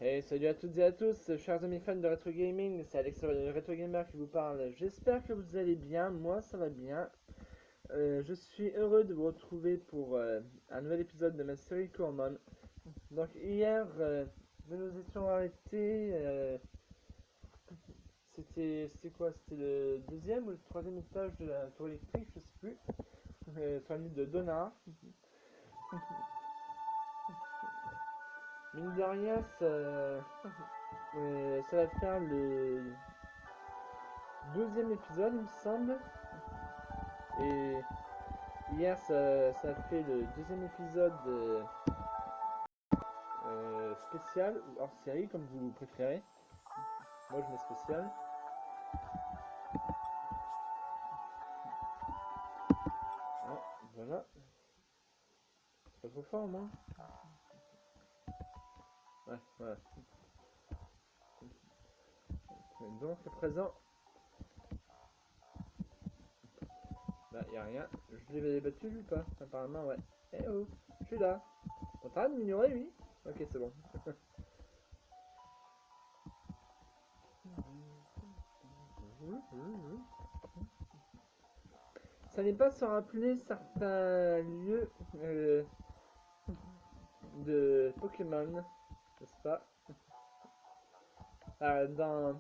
Hey, salut à toutes et à tous, chers amis fans de Retro Gaming, c'est Alex de Retro Gamer qui vous parle. J'espère que vous allez bien, moi ça va bien. Je suis heureux de vous retrouver pour un nouvel épisode de ma série Common. Donc hier, nous nous étions arrêtés, c'était quoi? C'était le deuxième ou le troisième étage de la tour électrique, je sais plus, sur l'île de Donna. Mine de rien, ça va faire le 12e épisode, il me semble. Et hier, ça a fait le deuxième épisode spécial ou hors série, comme vous préférez. Moi, je mets spécial. Ah, voilà. C'est pas trop fort, moi. Ouais, voilà. Donc, à présent, là, y a rien. Je l'ai battu, lui, ou pas? Apparemment, ouais. Eh oh, je suis là. On t'arrête de m'ignorer, oui? Ok, c'est bon. Ça n'est pas sans rappeler certains lieux de Pokémon, n'est-ce pas? Ah, dans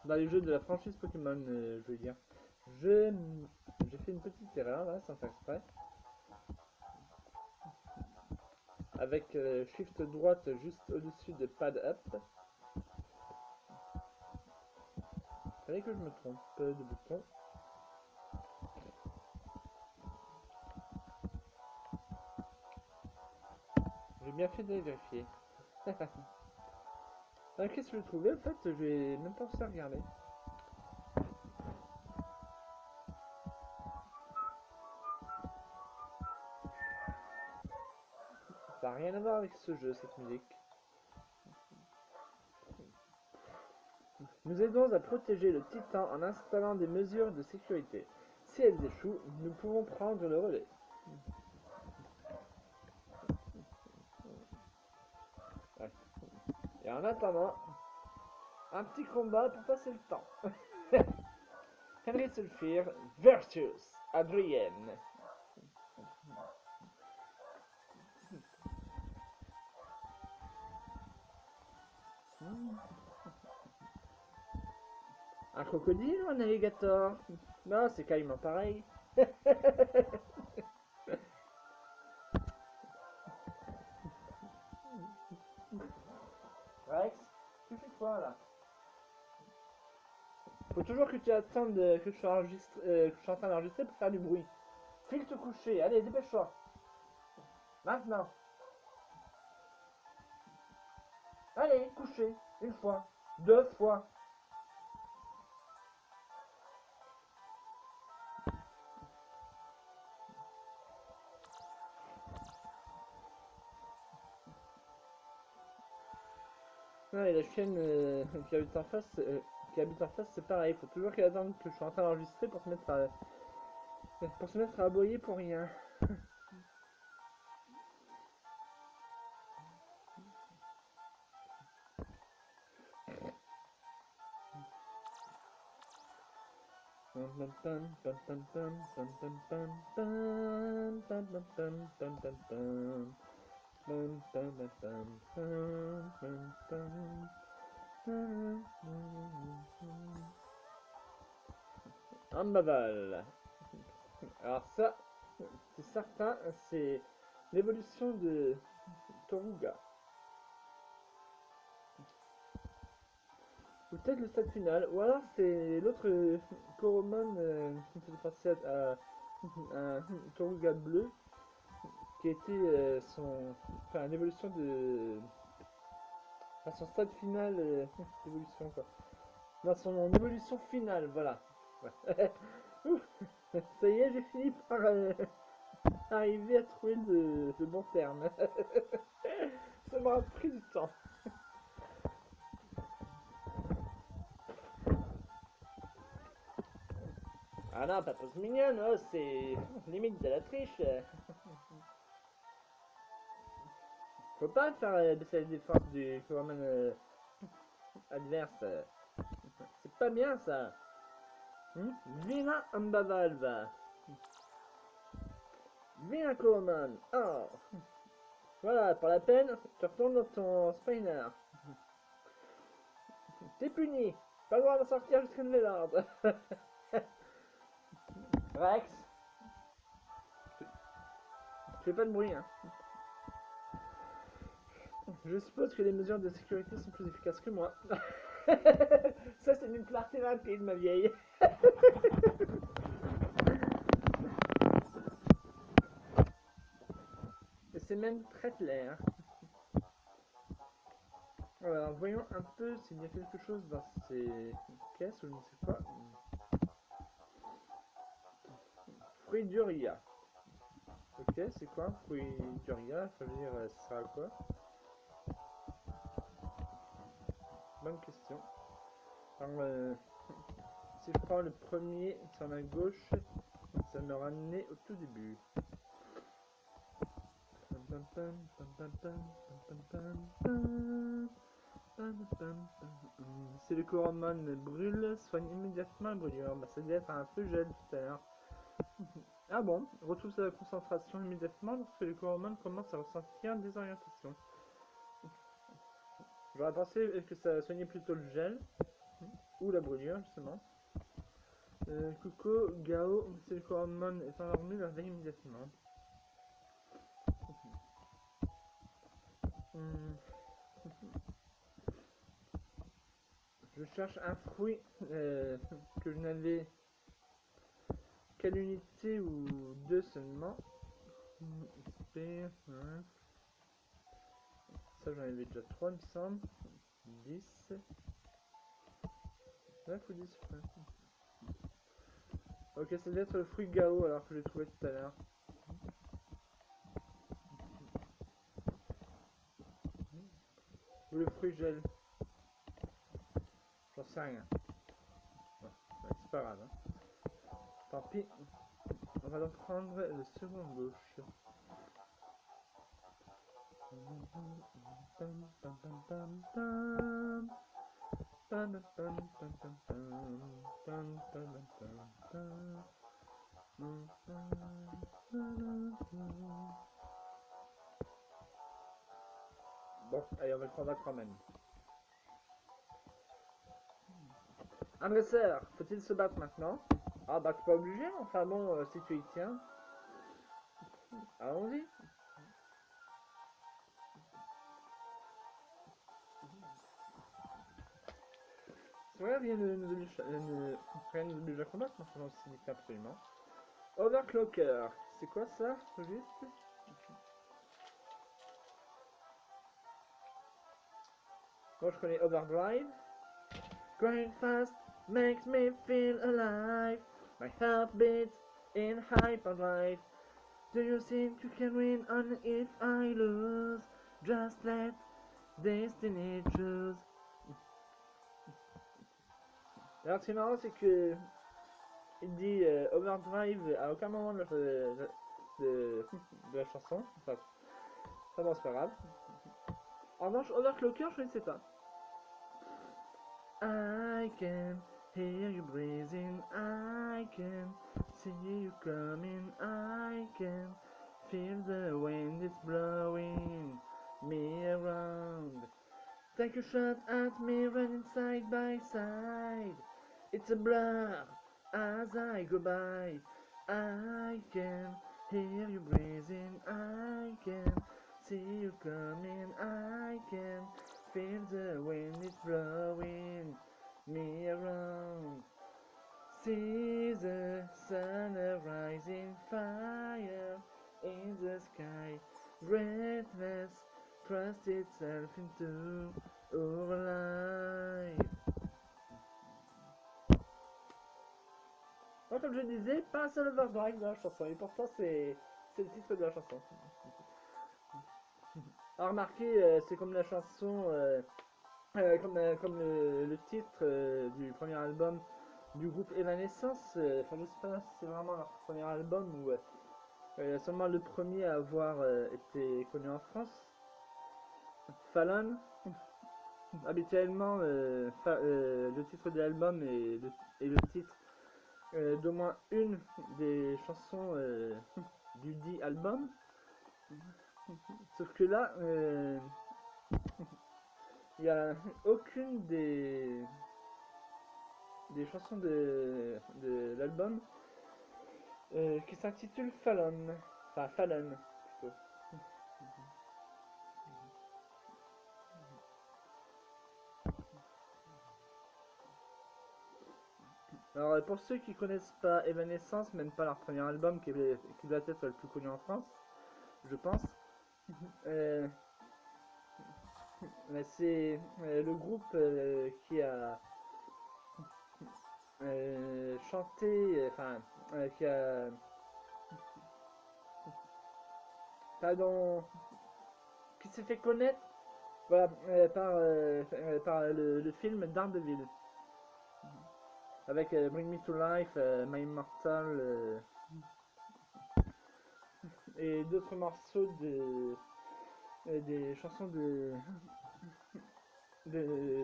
dans les jeux de la franchise Pokémon, je veux dire. Je j'ai fait une petite erreur là, sans faire exprès. Avec Shift droite juste au-dessus de Pad Up. Fallait que je me trompe de bouton. J'ai bien fait de vérifier. Qu'est-ce que je trouvais? En fait, je vais même pas pensé à regarder. Ça n'a rien à voir avec ce jeu, cette musique. Nous aidons à protéger le Titan en installant des mesures de sécurité. Si elles échouent, nous pouvons prendre le relais. Ouais. Et en attendant, un petit combat pour passer le temps. Henry Sulfur versus Adrienne. Un crocodile ou un alligator? Non, c'est carrément pareil. Rex, tu fais quoi là? Faut toujours que tu attendes que je suis en train d'enregistrer pour faire du bruit. File te coucher, allez, dépêche-toi. Maintenant. Allez, coucher. Une fois. Deux fois. Ouais, et la chienne qui habite en face, c'est pareil. Faut toujours qu'elle attende que je suis en train d'enregistrer pour se mettre à aboyer pour rien. Ambaval. Alors ça, c'est certain, c'est l'évolution de Toruga. Ou peut-être le stade final, ou alors c'est l'autre Coromon qui me faisait penser à un Toruga bleu, qui était enfin l'évolution de, enfin son stade final d'évolution quoi. Non, son évolution finale, voilà. Ouais. Ouf, ça y est, j'ai fini par arriver à trouver le bon terme. Ça m'a pris du temps. Ah non, pas pause mignonne, oh, c'est limite de la triche. Faut pas faire baisser les défenses du Coromon adverse. C'est pas bien ça. Viens Ambavalva. Viens Coromon. Oh. Voilà, pour la peine, tu retournes dans ton spawner. T'es puni. Pas le droit d'en sortir jusqu'à nouvel ordre. Rex. Fais pas de bruit, hein. Je suppose que les mesures de sécurité sont plus efficaces que moi. Ça, c'est une clarté rapide, ma vieille. Et c'est même très clair. Alors, voyons un peu s'il y a quelque chose dans ces caisses ou je ne sais quoi. Fruit d'Uria. Ok, c'est quoi un fruit d'Uria? Ça veut dire, ça sert à quoi? Bonne question. Alors, si je prends le premier sur la gauche, ça me ramenait au tout début. Si le Coromon brûle, soigne immédiatement la brûlure. Bah, ça devait être un feu gel tout à l'heure. Ah bon, retrouve sa concentration immédiatement lorsque le Coromon commence à ressentir une désorientation. J'aurais pensé que ça soignait plutôt le gel, ou la brûlure justement. Coco, Gao, si le Coromon est endormi, le réveille immédiatement. Je cherche un fruit que je n'avais qu'à l'unité ou deux seulement. XP, ouais. Ça j'en avais déjà 3 il me semble. 10. 9 ou 10 ouais. Ok, ça devait être le fruit Gao alors que j'ai trouvé tout à l'heure. Ou le fruit gel. J'en sais rien. Bon, c'est pas grave. Hein. Tant pis. On va donc prendre le second gauche. Bon, allez, on va le prendre quand même. Un dresseur, faut-il se battre maintenant? Ah bah t'es pas obligé, enfin bon, si tu y tiens. Allons-y. C'est vrai, rien ne nous oblige à combattre, maintenant c'est dit absolument. Overclocker, c'est quoi ça, juste? Moi je connais Overdrive. Going fast makes me feel alive. My heart beats in hyperdrive. Do you think you can win on if I lose? Just let destiny choose. Alors ce qui est marrant c'est que il dit Overdrive à aucun moment de la chanson. Enfin, ça bon c'est pas grave. En revanche Overclocker je ne sais pas. I can hear you breathing, I can see you coming, I can feel the wind is blowing me around. Take a shot at me running side by side. It's a blur as I go by. I can hear you breathing, I can see you coming, I can feel the wind is blowing me around. See the sun a rising fire in the sky. Greatness thrust itself into our life. Donc, comme je disais, pas un seul overdrive dans la chanson, et pourtant c'est le titre de la chanson. Alors remarquez, c'est comme la chanson, comme le titre du premier album du groupe Evanescence. Enfin, je sais pas si c'est vraiment leur premier album ou seulement le premier à avoir été connu en France. Fallon. Habituellement, le titre de l'album est le titre d'au moins une des chansons du dit album. Sauf que là, il n'y a aucune des chansons de l'album qui s'intitule Fallon. Enfin, Fallon, plutôt. Alors, pour ceux qui connaissent pas Evanescence, même pas leur premier album qui doit être le plus connu en France, je pense, euh, c'est le groupe qui a chanté, enfin, qui a. Pardon, qui s'est fait connaître voilà, par le film Daredevil. Avec Bring Me to Life, My Immortal et d'autres morceaux des chansons de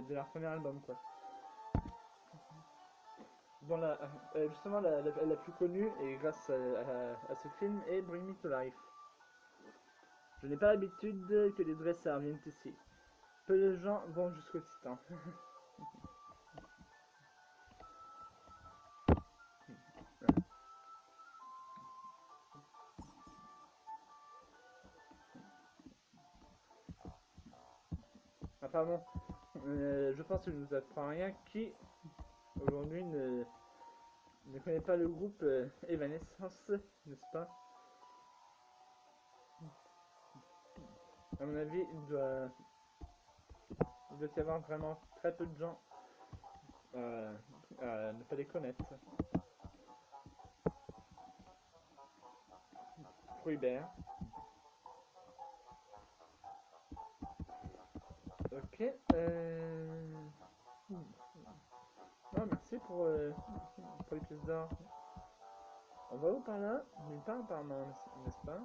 leur premier album, quoi. Dont justement la plus connue, et grâce à ce film, est Bring Me to Life. Je n'ai pas l'habitude que les dresseurs viennent ici. Peu de gens vont jusqu'au Titan. Enfin bon, je pense que je ne vous apprends rien qui aujourd'hui ne connaît pas le groupe Evanescence, n'est-ce pas? À mon avis, il doit y avoir vraiment très peu de gens à ne pas les connaître. Fruibert. Ok. Non, merci pour les pièces d'or. On va où par là? Nulle part apparemment, n'est-ce pas?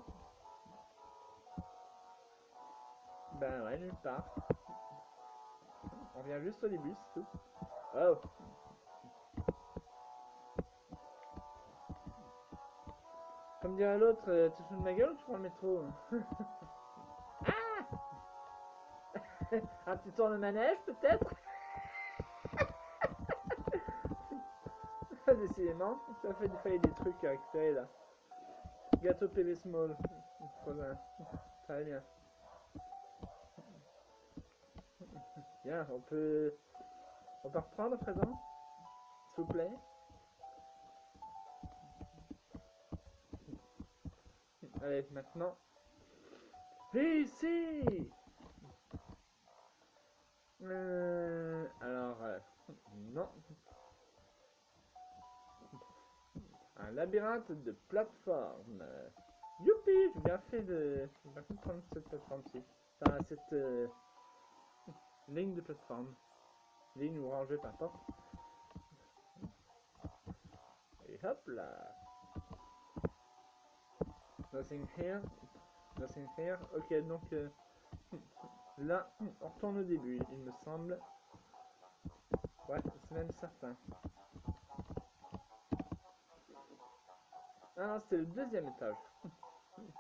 Ben ouais, nulle part. On vient juste au début, c'est tout. Oh! Comme dirait l'autre, tu te fous de ma gueule ou tu prends le métro? Un petit tour de manège peut-être? Décidément, ça fait des trucs à récupérer là. Gâteau PV Small. Trop bien. Très bien. Bien, on peut reprendre à présent? S'il vous plaît? Allez, maintenant. Ici! Alors, non. Un labyrinthe de plateformes. Youpi! J'ai bien fait de prendre cette plateforme-ci. Enfin, cette ligne de plateforme. Ligne ou rangée, peu importe. Et hop là! Nothing here. Nothing here. Ok, donc là, on retourne au début, il me semble. Ouais, c'est même certain. Ah non, c'était le deuxième étage.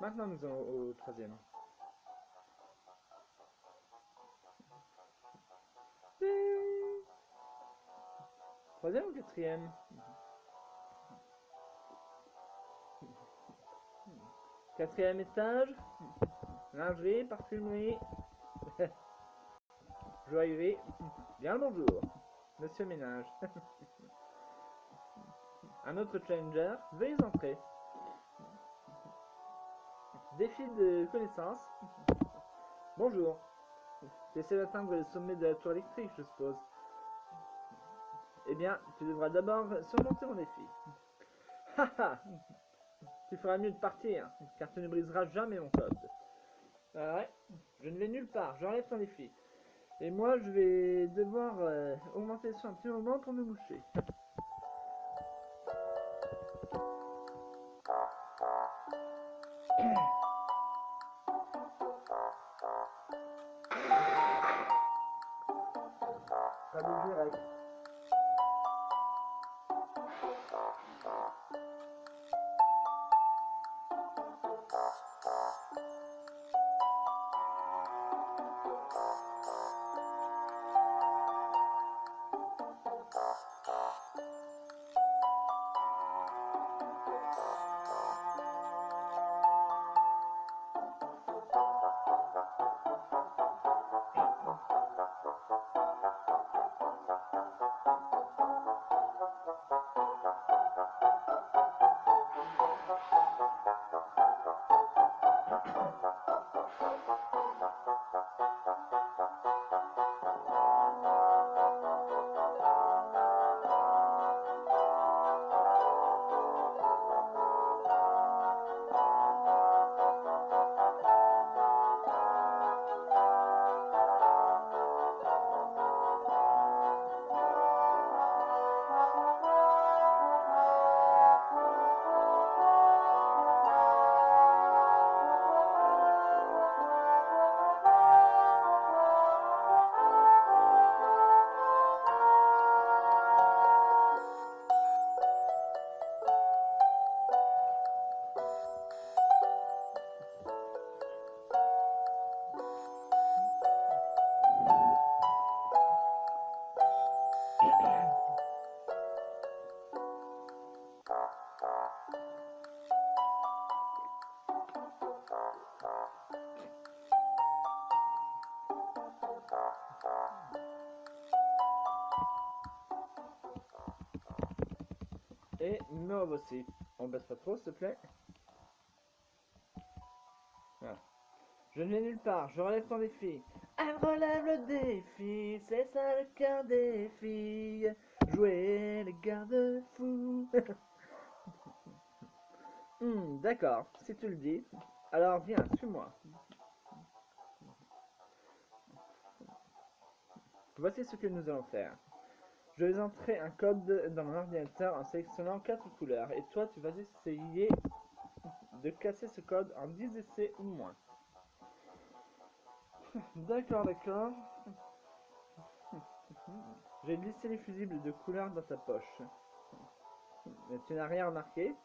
Maintenant, nous allons au troisième. Troisième ou quatrième? Quatrième étage. Lingerie, parfumerie. Joaillerie. Bien le bonjour. Monsieur Ménage. Un autre challenger. Veuillez entrer. Défi de connaissance. Bonjour. Tu essaies d'atteindre le sommet de la tour électrique, je suppose. Eh bien, tu devras d'abord surmonter mon défi. Haha. Tu feras mieux de partir, car tu ne briseras jamais mon code. Ah ouais, je ne vais nulle part, j'enlève ton défi. Et moi, je vais devoir augmenter son un petit moment pour me moucher. Pas bouger, Rex. Et numéro aussi. On baisse pas trop, s'il te plaît. Voilà. Je ne vais nulle part, je relève ton défi. Elle relève le défi, c'est ça le cœur des filles. Jouer les garde-fous. D'accord, si tu le dis. Alors viens, suis-moi. Voici ce que nous allons faire. Je vais entrer un code dans mon ordinateur en sélectionnant 4 couleurs. Et toi, tu vas essayer de casser ce code en 10 essais ou moins. D'accord, d'accord. J'ai glissé les fusibles de couleurs dans ta poche. Mais tu n'as rien remarqué?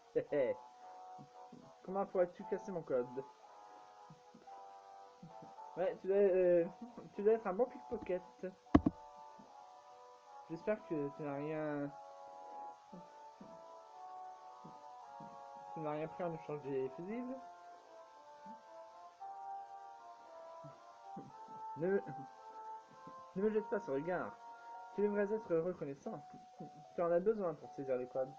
Comment pourrais-tu casser mon code? Ouais, tu dois être un bon pickpocket. J'espère que tu n'as rien... Tu n'as rien pris en échange des fusibles? Ne me jette pas ce regard. Tu devrais être reconnaissant. Tu en as besoin pour saisir les codes.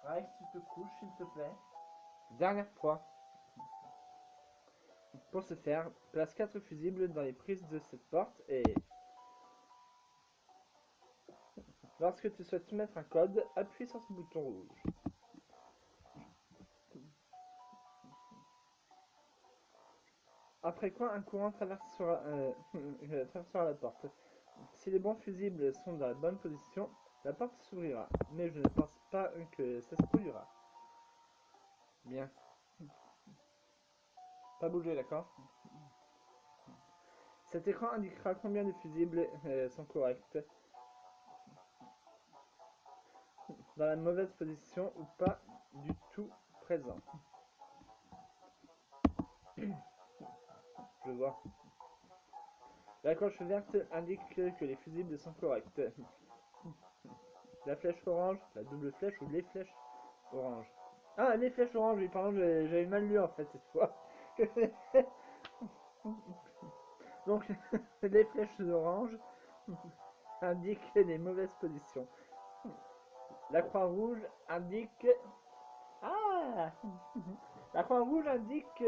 Rex, tu te couches, s'il te plaît. Dernière fois. Pour ce faire, place 4 fusibles dans les prises de cette porte et... Lorsque tu souhaites soumettre un code, appuie sur ce bouton rouge. Après quoi, un courant traversera la porte. Si les bons fusibles sont dans la bonne position, la porte s'ouvrira. Mais je ne pense pas que ça se produira. Bien. Pas bouger, d'accord? Cet écran indiquera combien de fusibles sont corrects, dans la mauvaise position ou pas du tout présents. Je vois. La cloche verte indique que les fusibles sont corrects. La flèche orange, la double flèche ou les flèches orange. Ah, les flèches orange, oui, pardon, j'avais mal lu en fait cette fois. Donc, les flèches orange indiquent les mauvaises positions. La croix rouge indique... Ah La croix rouge indique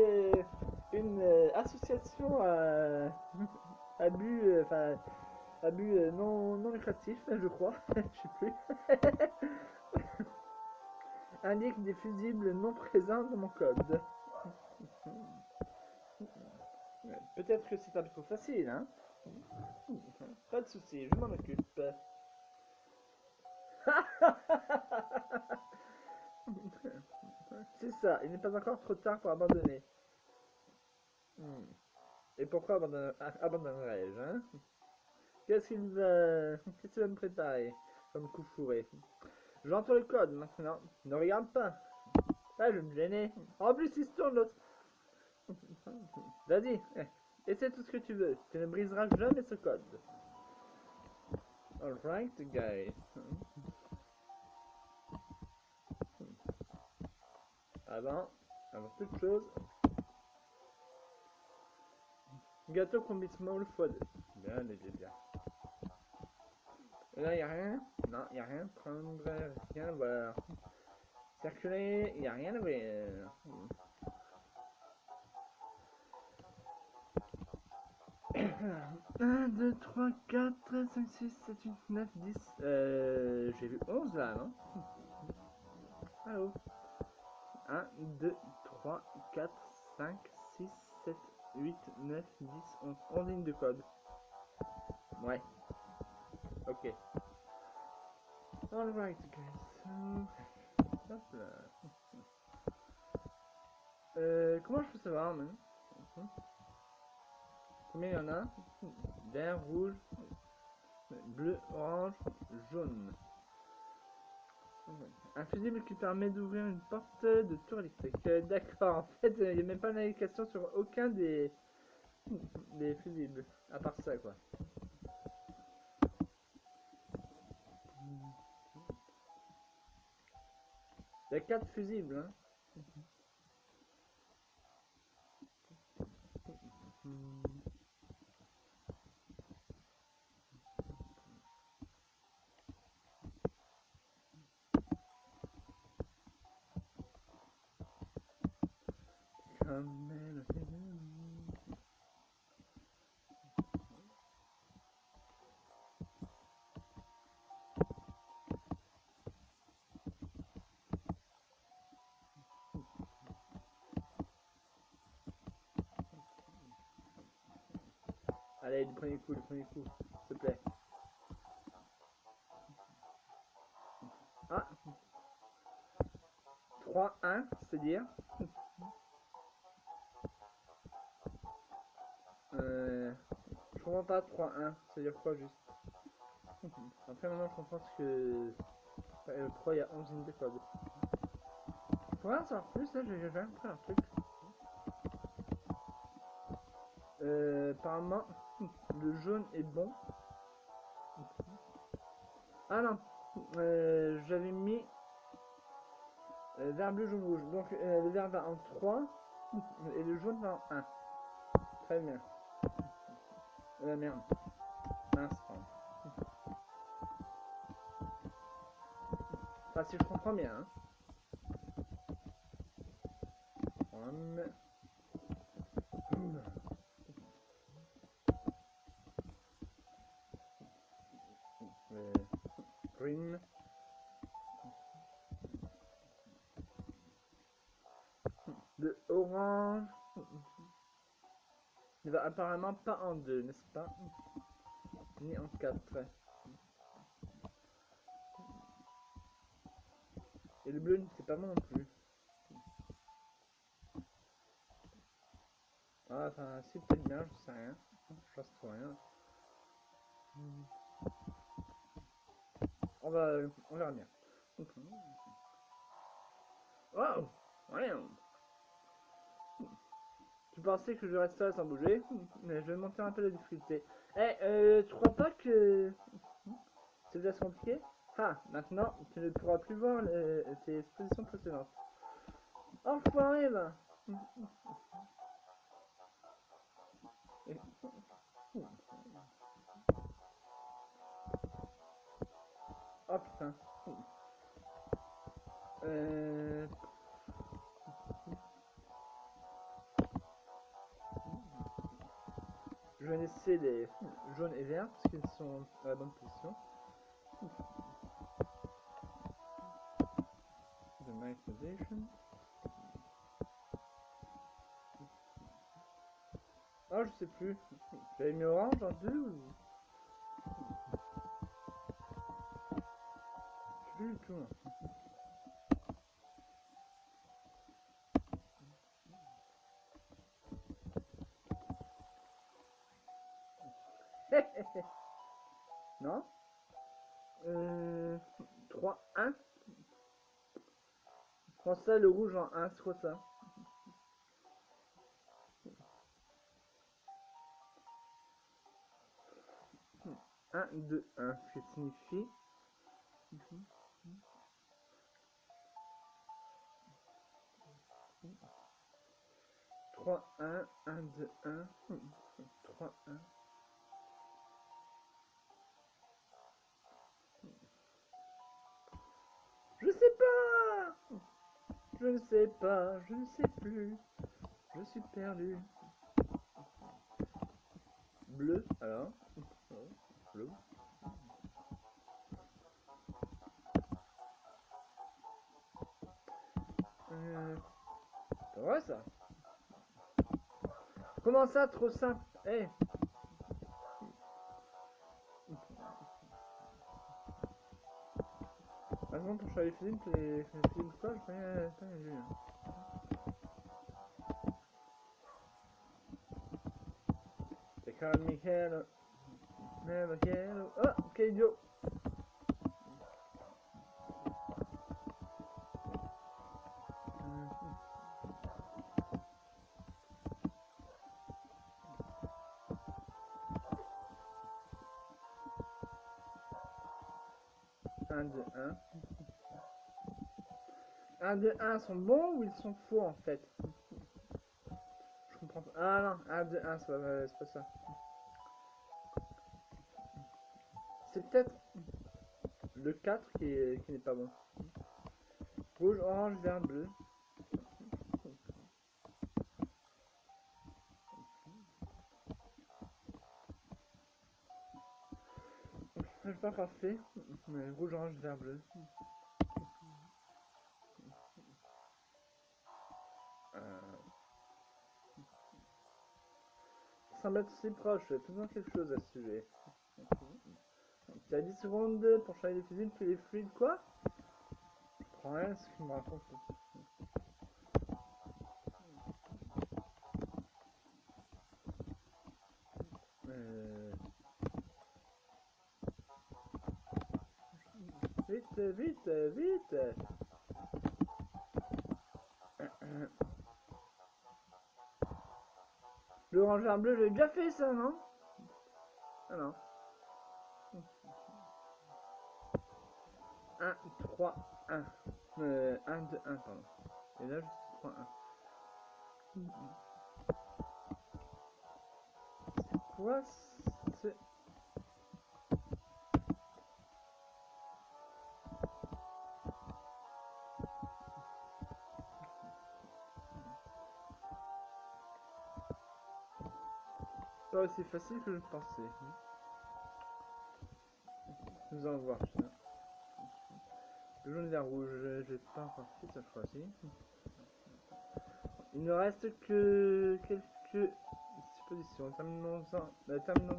une association à but, à but non lucratif, je crois, je sais plus. Indique des fusibles non présents dans mon code. Peut-être que c'est un peu trop facile, hein? Pas de soucis, je m'en occupe. C'est ça, il n'est pas encore trop tard pour abandonner. pourquoi abandonnerais-je, hein? Qu'est-ce qu'il va me préparer comme coup fourré? J'entends le code maintenant. Ne regarde pas. Ah, je vais me gêner. En plus, il se tourne l'autre. Vas-y, essaie tout ce que tu veux. Tu ne briseras jamais ce code. Alright, guys. Avant toute chose, gâteau combi small x2. Bien, bien. Là, y a rien. Non, y a rien. Prendre, rien voir. Circuler, y a rien à voir. 1, 2, 3, 4, 5, 6, 7, 8, 9, 10. J'ai vu 11 là, non? Allô? 1, 2, 3, 4, 5, 6, 7, 8, 9, 10, 11. 11 lignes de code. Ouais. Ok. Alright, guys. Hop là. Comment je peux savoir, même? Combien il y en a? Vert, rouge, bleu, orange, jaune. Un fusible qui permet d'ouvrir une porte de tour électrique. D'accord, en fait, il n'y a même pas d'indication sur aucun des fusibles. À part ça, quoi. Il y a 4 fusibles, hein. Allez, du premier coup, s'il te plaît. Ah, 3-1, c'est-à-dire je comprends pas 3-1, c'est-à-dire quoi juste? Après maintenant je comprends ce que... pourquoi il y a 11 lignes de code. Je pourrais en savoir plus, là j'ai jamais compris un truc. Apparemment, le jaune est bon. Ah non, j'avais mis vert, bleu, jaune, rouge. Donc le vert va en 3 et le jaune va en 1. Très bien. Merde. Mince, pardon. Enfin, si je comprends bien. Hein. Green. Le orange. Il va apparemment pas en 2, n'est-ce pas? Ni en 4. Et le bleu, c'est pas bon non plus. Ah, enfin, si, peut-être bien, je sais rien. Je sais rien. On verra bien. Wow! Rien. Tu pensais que je resterais sans bouger, mais je vais monter un peu la difficulté. Tu crois pas que c'est déjà compliqué? Ah, maintenant, tu ne pourras plus voir tes expositions précédentes. Enfoiré, là! Oh putain. Je vais laisser les jaunes et verts parce qu'ils sont à la bonne position. The maximization. Ah, je sais plus. J'avais mis orange en 2 ou... Je sais plus du tout. Non. 3, 1. Prends ça, le rouge en 1, c'est quoi ça? 1, 2, 1, ce qui signifie 3, 1, 1, 2, 1, 3, 1. Je sais pas! Je ne sais pas, je ne sais plus. Je suis perdu. Bleu, alors. Bleu. C'est vrai ça. Comment ça, trop simple? Eh hey. Maintenant, pour faire les films quoi, j'ai pas bien vu. They call me hello, never hello. Oh, quel idiot! 1, 2, 1. 1, 2, 1 sont bons ou ils sont faux en fait? Je comprends pas. Ah non, 1, 2, 1, c'est pas ça. C'est peut-être le 4 qui n'est pas bon. Rouge, orange, vert, bleu. C'est pas parfait, mais rouge, orange, vert, bleu. Semble être si proche, faisons quelque chose à ce sujet. Tu as 10 secondes pour changer les fusibles puis les fluides, quoi? Je prends rien, ce qu'il me raconte. Vite, vite, vite! L'orange vert bleu, j'ai déjà fait ça, non? Ah non. 1, 3, 1. 1, 2, 1, pardon. Et là, je suis 3, 1. C'est quoi ce... Pas aussi facile que je pensais. Nous allons voir ça. Le jaune vert rouge, j'ai pas encore fait cette fois-ci. Il ne reste que quelques suppositions. Terminons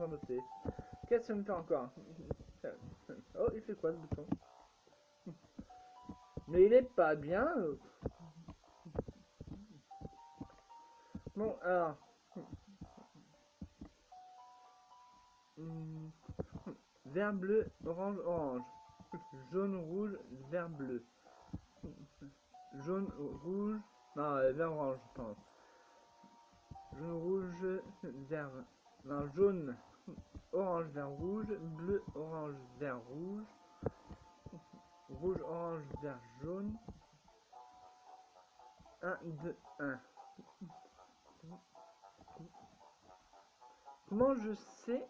en beauté. Qu'est-ce qu'on fait encore? Oh, il fait quoi ce bouton? Mais il est pas bien. Bon, alors. Vert, bleu, orange, orange. Jaune, rouge, vert, bleu. Jaune, rouge. Non, vert, orange, pardon. Jaune, rouge, vert. Non, jaune, orange, vert, rouge. Bleu, orange, vert, rouge. Rouge, orange, vert, jaune. 1, 2, 1. Comment je sais?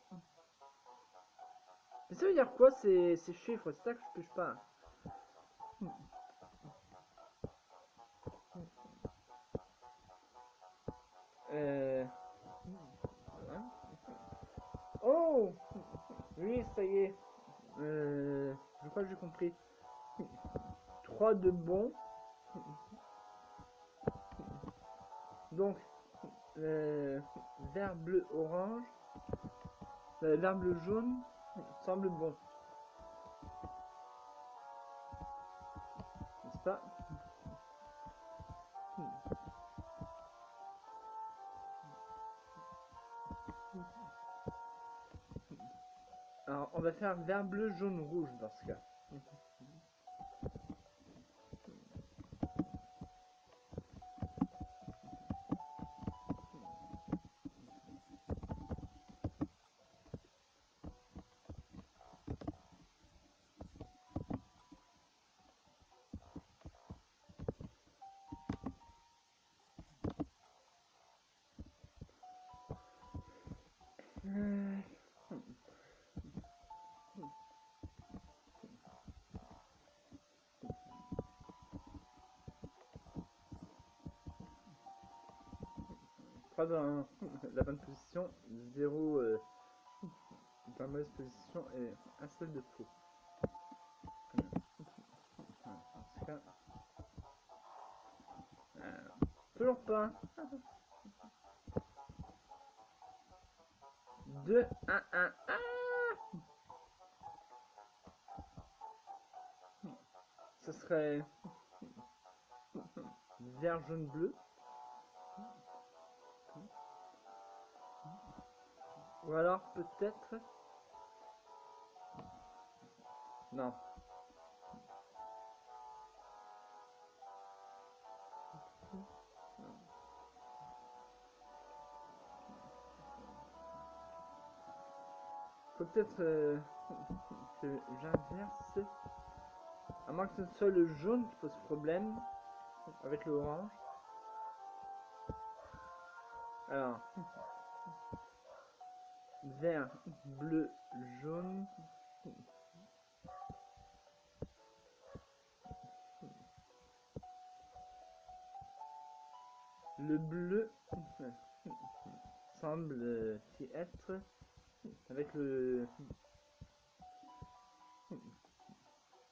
Mais ça veut dire quoi ces chiffres? C'est ça que je pêche pas. Oh! Oui, ça y est. Je crois que j'ai compris. 3 de bon. Donc, vert, bleu, orange. Vert, bleu, jaune semble bon. N'est-ce pas? Alors, on va faire vert, bleu, jaune, rouge dans ce cas. Pas dans la bonne position, 0 dans la mauvaise position et un seul de faux. Dans ce cas, toujours pas. 2, 1, 1. Ce serait vert, jaune, bleu. Ou alors peut-être... Non. Faut peut-être que j'inverse. À moins que ce soit le jaune qui pose problème avec le orange. Alors, vert, bleu, jaune. Le bleu semble y être avec le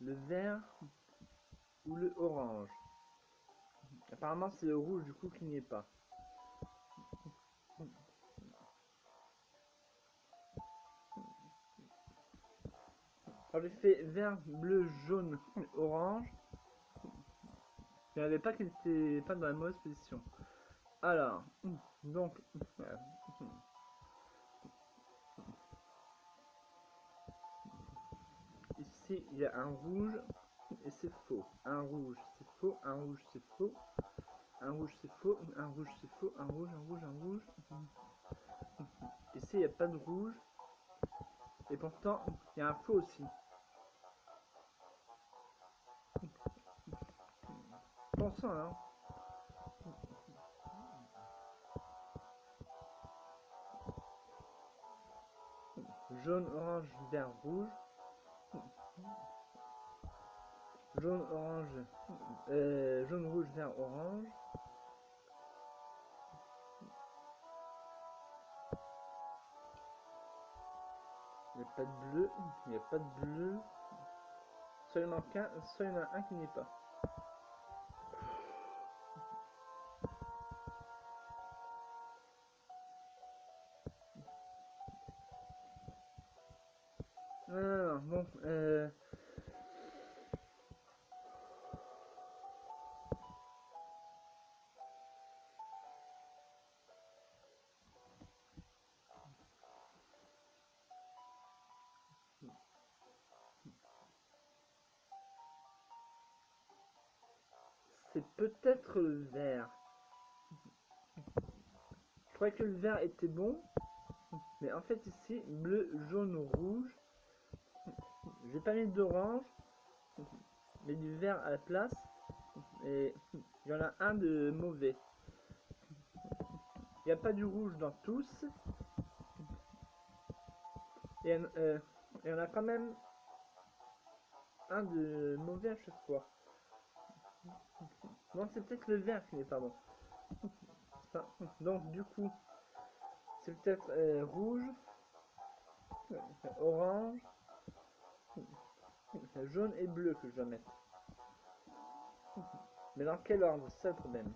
vert ou le orange. Apparemment c'est le rouge du coup qui n'y est pas. Alors j'ai fait vert, bleu, jaune, orange. Il n'y avait pas qu'il n'était pas dans la mauvaise position. Alors, donc, ici il y a un rouge et c'est faux. Un rouge c'est faux, un rouge c'est faux, un rouge c'est faux, un rouge c'est faux, un rouge, un rouge, un rouge. Ici il n'y a pas de rouge et pourtant il y a un faux aussi. Pensons hein. Jaune, orange, vert, rouge. Jaune, orange, jaune, rouge, vert, orange. Il n'y a pas de bleu, il n'y a pas de bleu. Soit il manque un, soit il y en a un qui n'y est pas. Non, bon, c'est peut-être le vert. Je croyais que le vert était bon, mais en fait ici, bleu, jaune, rouge. J'ai pas mis d'orange, mais du vert à la place. Et il y en a un de mauvais. Il n'y a pas du rouge dans tous. Et il y en a quand même un de mauvais à chaque fois. Non, c'est peut-être le vert qui n'est pas bon. Enfin, donc du coup, c'est peut-être rouge, orange, jaune et bleu que je dois mettre. Mais dans quel ordre? C'est ça le problème.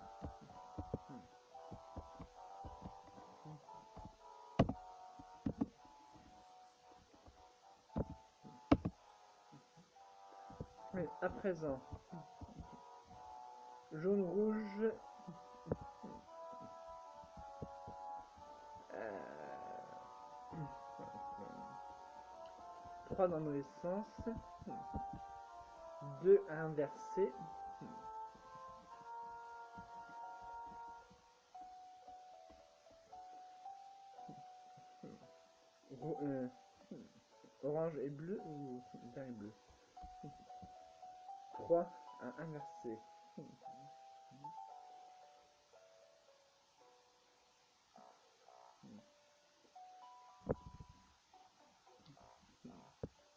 Mais à présent, jaune, rouge, 3 dans le mauvais sens. 2 à inverser. Orange et bleu ou vert et bleu. 3 à inverser.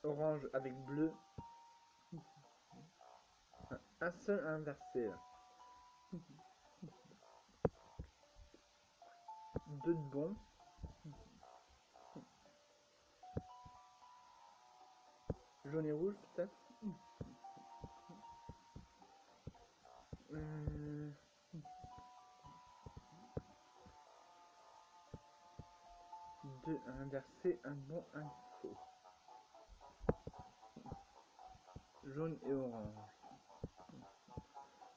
Orange avec bleu. Un seul à inverser. 2 de bon. Jaune et rouge peut-être. 2 à inverser, un bon, un faux. Jaune et orange.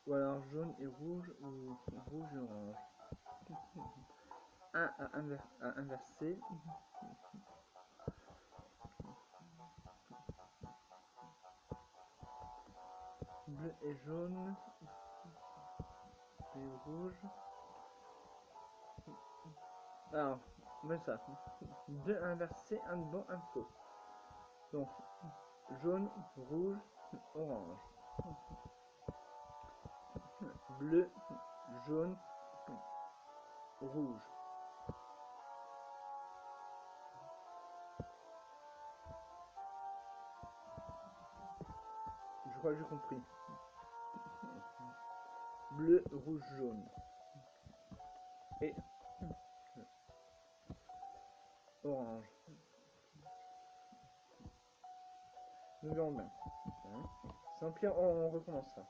Ou alors jaune et rouge ou rouge et orange. 1 à inverser. Bleu et jaune. Et rouge. Alors, mais ça. 2 à inverser, un bon, un faux. Donc, jaune, rouge, orange. Bleu, jaune, rouge. Je crois que j'ai compris. Bleu, rouge, jaune. Et orange. Nous verrons bien. Sans pire, on recommence ça.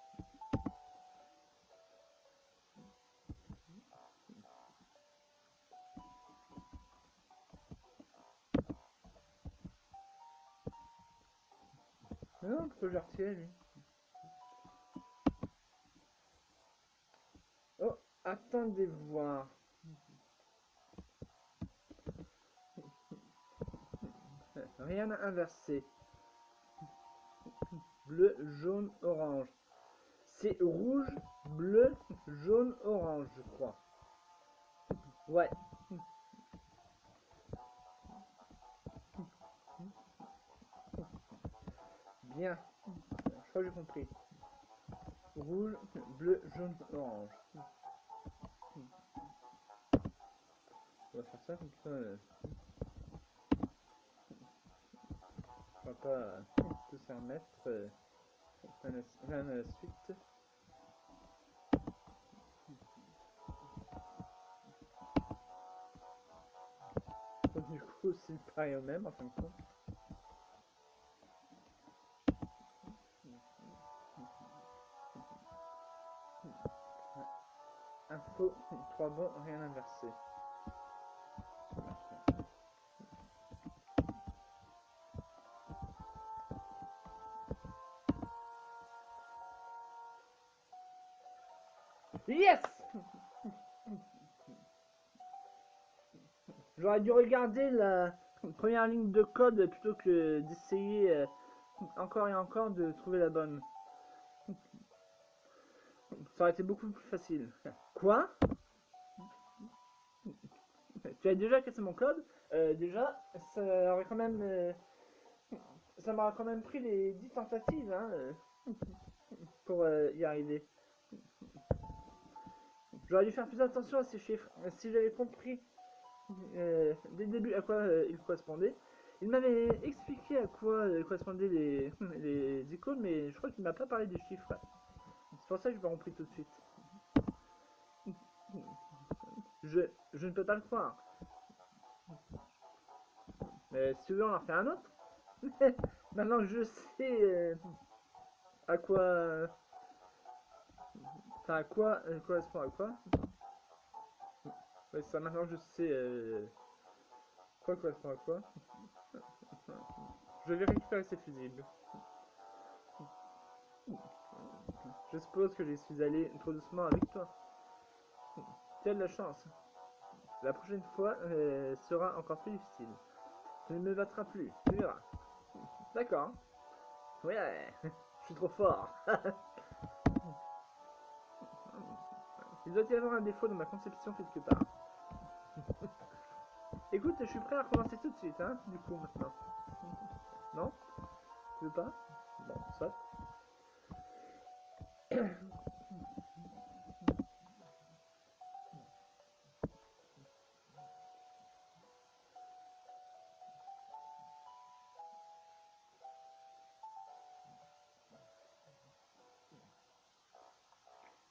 Mais non, pourquoi j'ai retiré lui? Oh, attendez voir. Rien à inverser. Bleu, jaune, orange. C'est rouge, bleu, jaune, orange, je crois. Ouais. Bien. Je crois que j'ai compris. Rouge, bleu, jaune, orange. On va faire ça comme ça. On va pas tout se remettre. Rien à la suite. Donc, du coup, c'est pareil au même en fin de compte. Un faux, 3 bons, rien inversé. Yes! J'aurais dû regarder la première ligne de code plutôt que d'essayer encore et encore de trouver la bonne. Ça aurait été beaucoup plus facile. Quoi? Tu as déjà cassé mon code? Déjà, ça aurait quand même... ça m'aurait quand même pris les 10 tentatives hein, pour y arriver. J'aurais dû faire plus attention à ces chiffres. Si j'avais compris dès le début à quoi ils correspondaient, il m'avait expliqué à quoi correspondaient les icônes, mais je crois qu'il m'a pas parlé des chiffres. C'est pour ça que je n'ai pas compris tout de suite. Je ne peux pas le croire. Mais si tu veux, on en refait un autre. Maintenant que je sais à quoi... Enfin, à quoi correspond à quoi. Ouais, ça, maintenant que je sais quoi correspond à quoi. Je vais récupérer ces fusibles. Je suppose que je suis allé trop doucement avec toi. Tu as de la chance. La prochaine fois sera encore plus difficile. Tu ne me battras plus, tu verras. D'accord. Ouais, je suis trop fort. Il doit y avoir un défaut dans ma conception quelque part. Écoute, je suis prêt à recommencer tout de suite, hein, du coup, maintenant. Non? Tu veux pas? Bon, soit.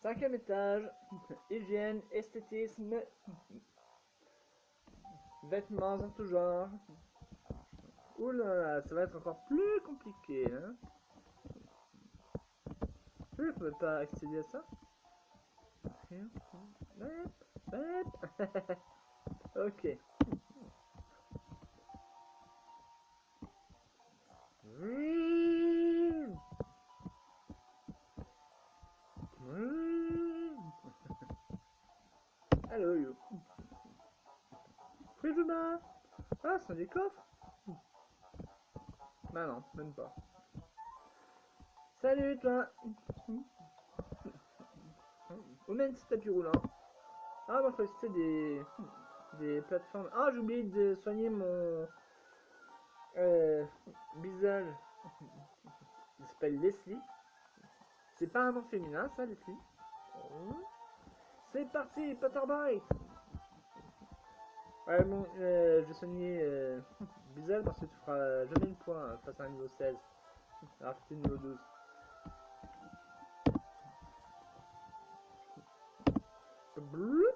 Cinquième étage, hygiène, esthétisme, vêtements en tout genre. Oula, ça va être encore plus compliqué, hein. Je ne peux pas accéder à ça. Ok. Allô, yo. Prisma. Ah, ce sont des coffres. Bah non, même pas. Salut, toi. Où mène ce tapis roulant? Ah, moi, je croyais que c'était des plateformes. Ah, j'ai oublié de soigner mon visage. Il s'appelle Leslie. C'est pas un nom féminin, ça, Leslie. C'est parti, Potterbite. Ouais, bon, je vais soigner Bizel parce que tu feras jamais le point face à un niveau 16. Alors que t'es niveau 12. Bleu.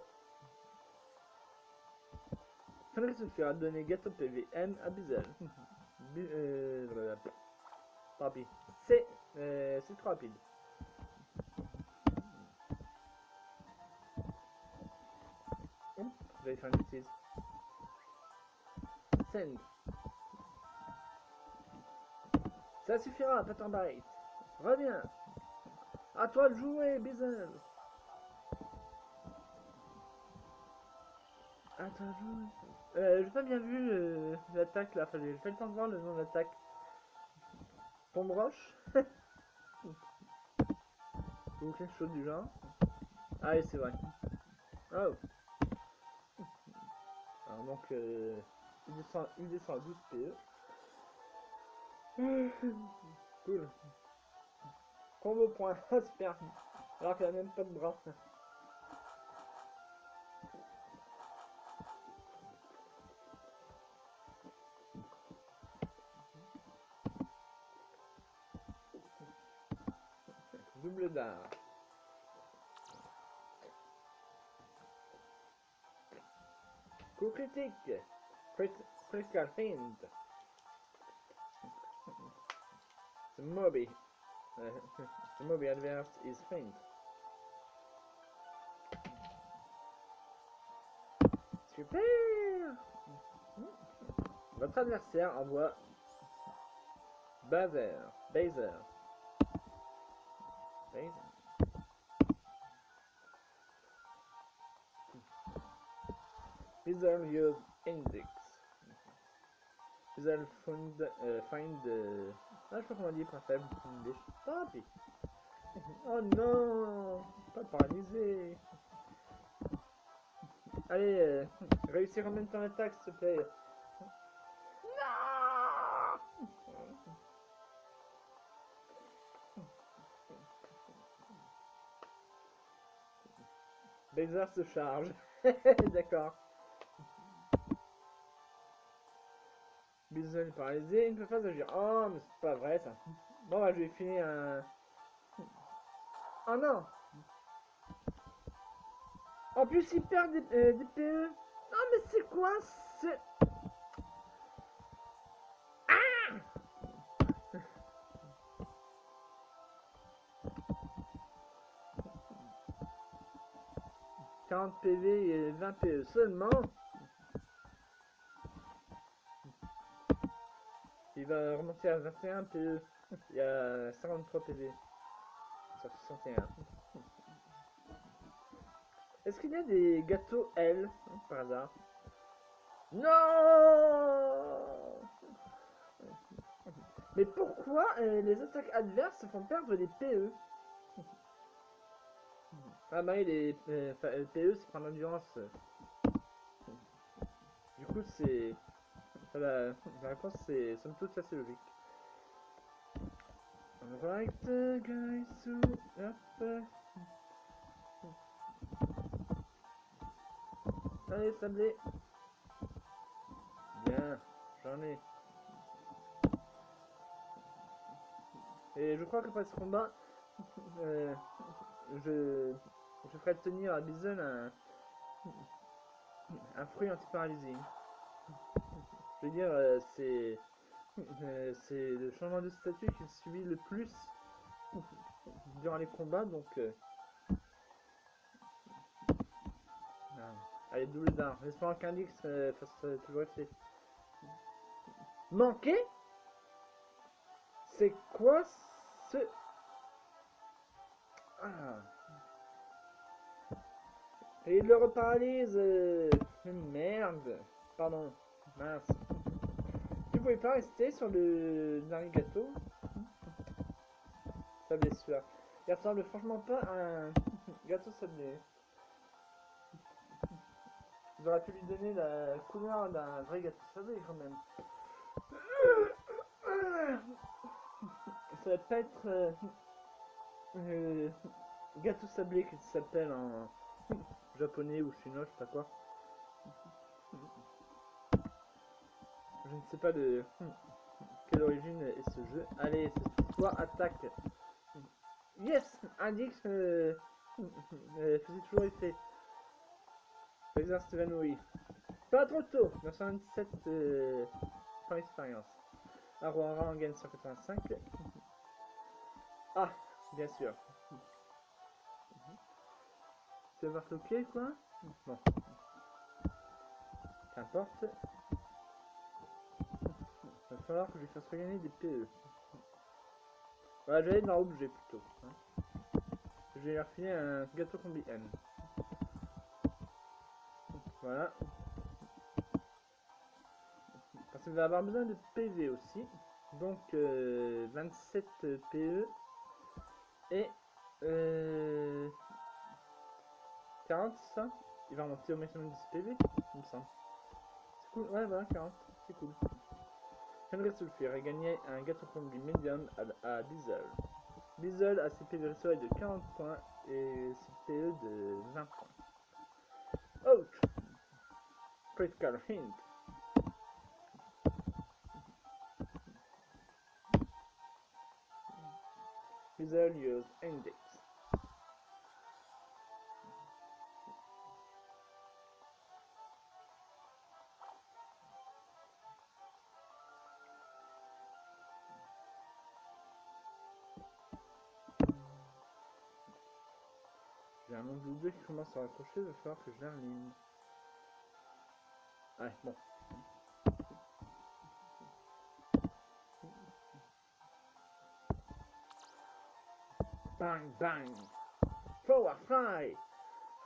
Fenrir suffira de donner gâteau PVM à Bizel. Tant pis. C'est trop rapide. Je vais faire une bêtise. Send. Ça suffira, Potterbite. Reviens. À toi de jouer, Bizel. À toi de jouer. J'ai pas bien vu l'attaque là. Enfin, j'ai pas le temps de voir le nom de l'attaque. Tombe roche. Ou quelque chose du genre. Ah oui, c'est vrai. Oh. Alors donc, il descend à 12 PE. Cool. Combo point. Super. Alors qu'elle a même pas de bras. Double d'art. Coup critique. Critical hint. The Moby. The Moby adverse is faint. Super. Votre adversaire envoie Bazer. Visual use index. Visual find. Ah, je sais pas comment dire, point faible. Tant pis. Oh non, pas paralysé. Allez, réussir en même temps l'attaque, s'il te plaît. Non. Bowser se charge. D'accord. Bison est paralysé, il ne peut pas agir. Oh, mais c'est pas vrai ça. Bon, bah, je vais filer un. Oh non. En plus, il perd des PE. Non, mais c'est quoi ce. Ah 40 PV et 20 PE seulement. Il va remonter à 21 PE. Il y a 53 PV sur 61. Est-ce qu'il y a des gâteaux L par hasard? Non. Mais pourquoi les attaques adverses font perdre des PE? Ah bah oui, les PE c'est prendre l'endurance. Du coup c'est... La réponse c'est somme toute assez logique. Alright guys, so... Hop. Allez sablé. Bien, j'en ai. Et je crois qu'après ce combat, euh, je ferai tenir à Bison un fruit anti-paralysé. Je veux dire, c'est le changement de statut qu'il subit le plus durant les combats, donc... allez, double d'art. J'espère qu'un X fasse toujours effet. Manqué? C'est quoi ce... Ah. Et il le reparalyse. Merde. Pardon. Mince. Tu pouvais pas rester sur le dernier gâteau? Sa blessure. Il ressemble franchement pas à un gâteau sablé. J'aurais pu lui donner la couleur d'un vrai gâteau sablé quand même. Ça va pas être gâteau sablé qui s'appelle en japonais ou chinois, je sais pas quoi. Je ne sais pas de quelle origine est ce jeu. Allez, c'est toi, attaque. Yes! Indique faisait toujours effet. Laser Steven, oui. Pas trop tôt. 927 points d'expérience. Aurora en gagne 185. Ah, bien sûr. Tu vas bloquer quoi? Bon. Qu'importe. Il va falloir que je lui fasse regagner des PE. Voilà, j'allais dans l'objet plutôt. Hein. Je vais leur filer un gâteau combi M. Voilà. Parce que vous allez avoir besoin de PV aussi. Donc 27 PE et 40, ça. Il va remonter au maximum 10 PV, il me semble. C'est cool, ouais, voilà, 40, c'est cool. Henry Sulfur a gagné un gâteau combi medium à Bizzle. Bizzle a ses PV reçu de 40 points et ses PE de 20 points. Ouch! Critical hint. Bizzle use index. J'ai un nombre double qui commence à raccrocher, il va falloir que je l'aligne. Ouais, bon. Bang, bang. Forward fly.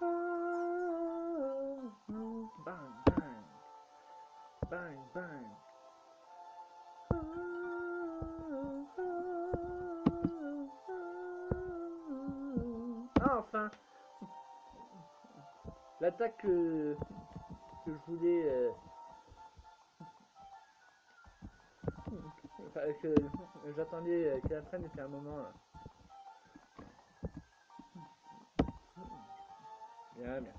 Bang, bang. Bang, bang. Ah, enfin. L'attaque que je voulais... que j'attendais qu'elle apprenne depuis un moment. Là. Bien, bien.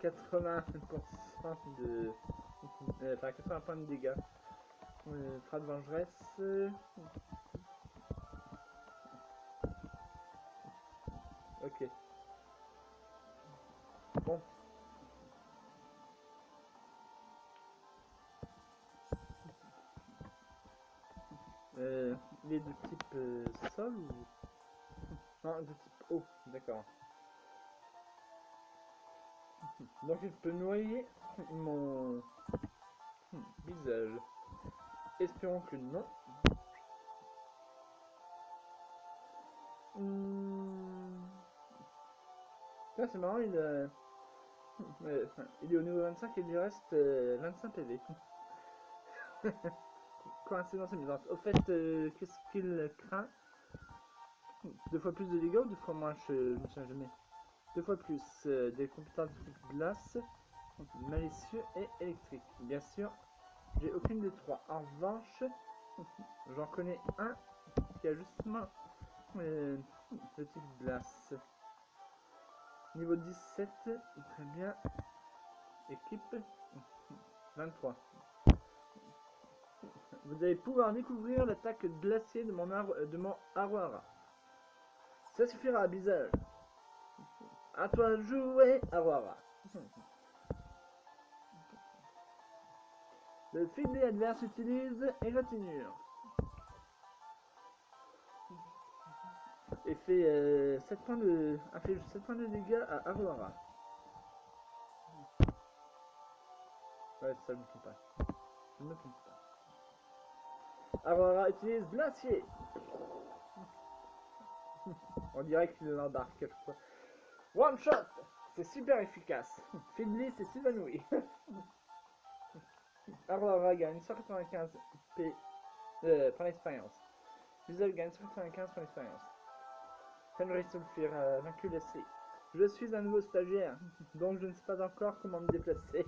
80% de... Enfin, 80 points de dégâts. Frappe vengeresse. Ok. Bon. Il est de type sol ou... Non, de type eau, d'accord. Donc il peut noyer mon visage. Espérons que non. Ah, c'est marrant, il est au niveau 25 et il lui reste 25 PV. coïncidence amusante. Au fait, qu'est-ce qu'il craint? 2 fois plus de dégâts ou 2 fois moins? Je me souviens jamais. 2 fois plus. Des compétences de type glace, malicieux et électrique. Bien sûr, j'ai aucune des 3. En revanche, j'en connais un qui a justement le type glace. Niveau 17, très bien. Équipe 23. Vous allez pouvoir découvrir l'attaque glaciée de mon Aroara. Ça suffira, Bizel. À toi de jouer, Aroara. Le Fidley adverse utilise égratignure. Et fait 7 points de. A fait 7 points de dégâts à Aroara. Ouais, ça je me trompe pas. Je ne me trompe pas. Aroara utilise glacier. On dirait qu'il l'embarque à chaque fois. One shot. C'est super efficace. Fidley s'est évanoui. Aroara gagne 195 P pour l'expérience. Bizel gagne 195 pour l'expérience. Henry Sulfur a vaincu l'essai. Je suis un nouveau stagiaire, donc je ne sais pas encore comment me déplacer.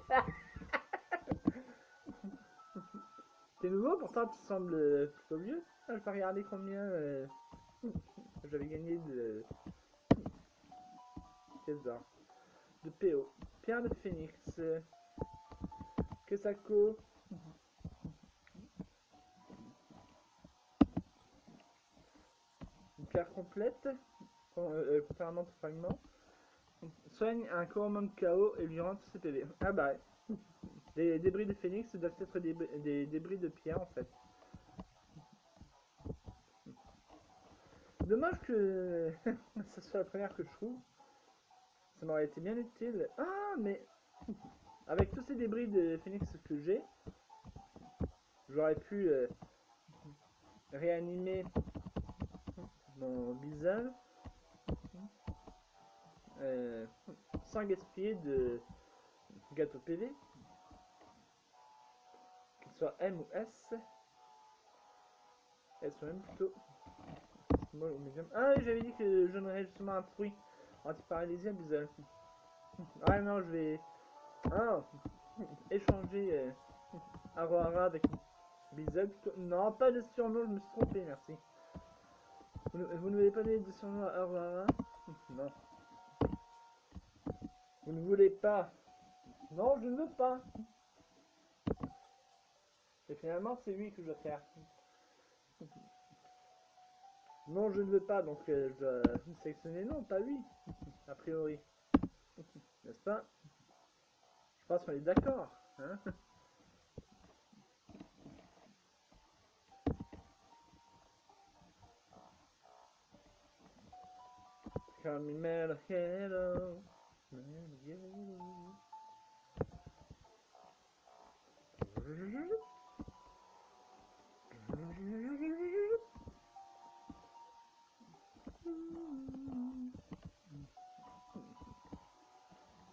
T'es nouveau, pourtant tu sembles plutôt vieux. Je vais regarder combien j'avais gagné de pièces d'or. De PO. Pierre de Phoenix. Kesako. Une pierre complète, contrairement au fragment. Soigne un couronnement de chaos et lui rend tous ses PV. Ah bah, les débris de phénix doivent être des débris de pierre en fait. Dommage que ça soit la première que je trouve. Ça m'aurait été bien utile. Ah, mais avec tous ces débris de phénix que j'ai, j'aurais pu réanimer mon Bizel sans gaspiller de gâteau PV, qu'il soit M ou S. Elles sont même plutôt small ou medium. Ah oui, j'avais dit que je donnerais justement un fruit anti-paralysien Bizel. Ah non, je vais échanger Aroara avec Bizel plutôt. Non, pas de surnom, je me suis trompé, merci. Vous ne voulez pas donner de surnom à Aroara? Non. Vous ne voulez pas? Non, je ne veux pas. Et finalement, c'est lui que je dois faire. Non, je ne veux pas, donc je dois sélectionner non, pas lui, a priori. N'est-ce pas? Je pense qu'on est d'accord, hein? Call me Metal Hello.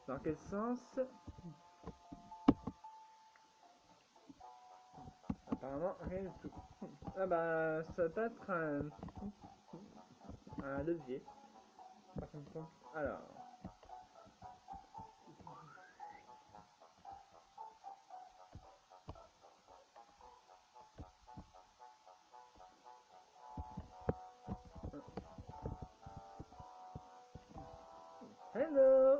Dans quel sens? Apparemment, rien du tout. Ah bah, ça peut être un levier. Par contre, alors. Hello!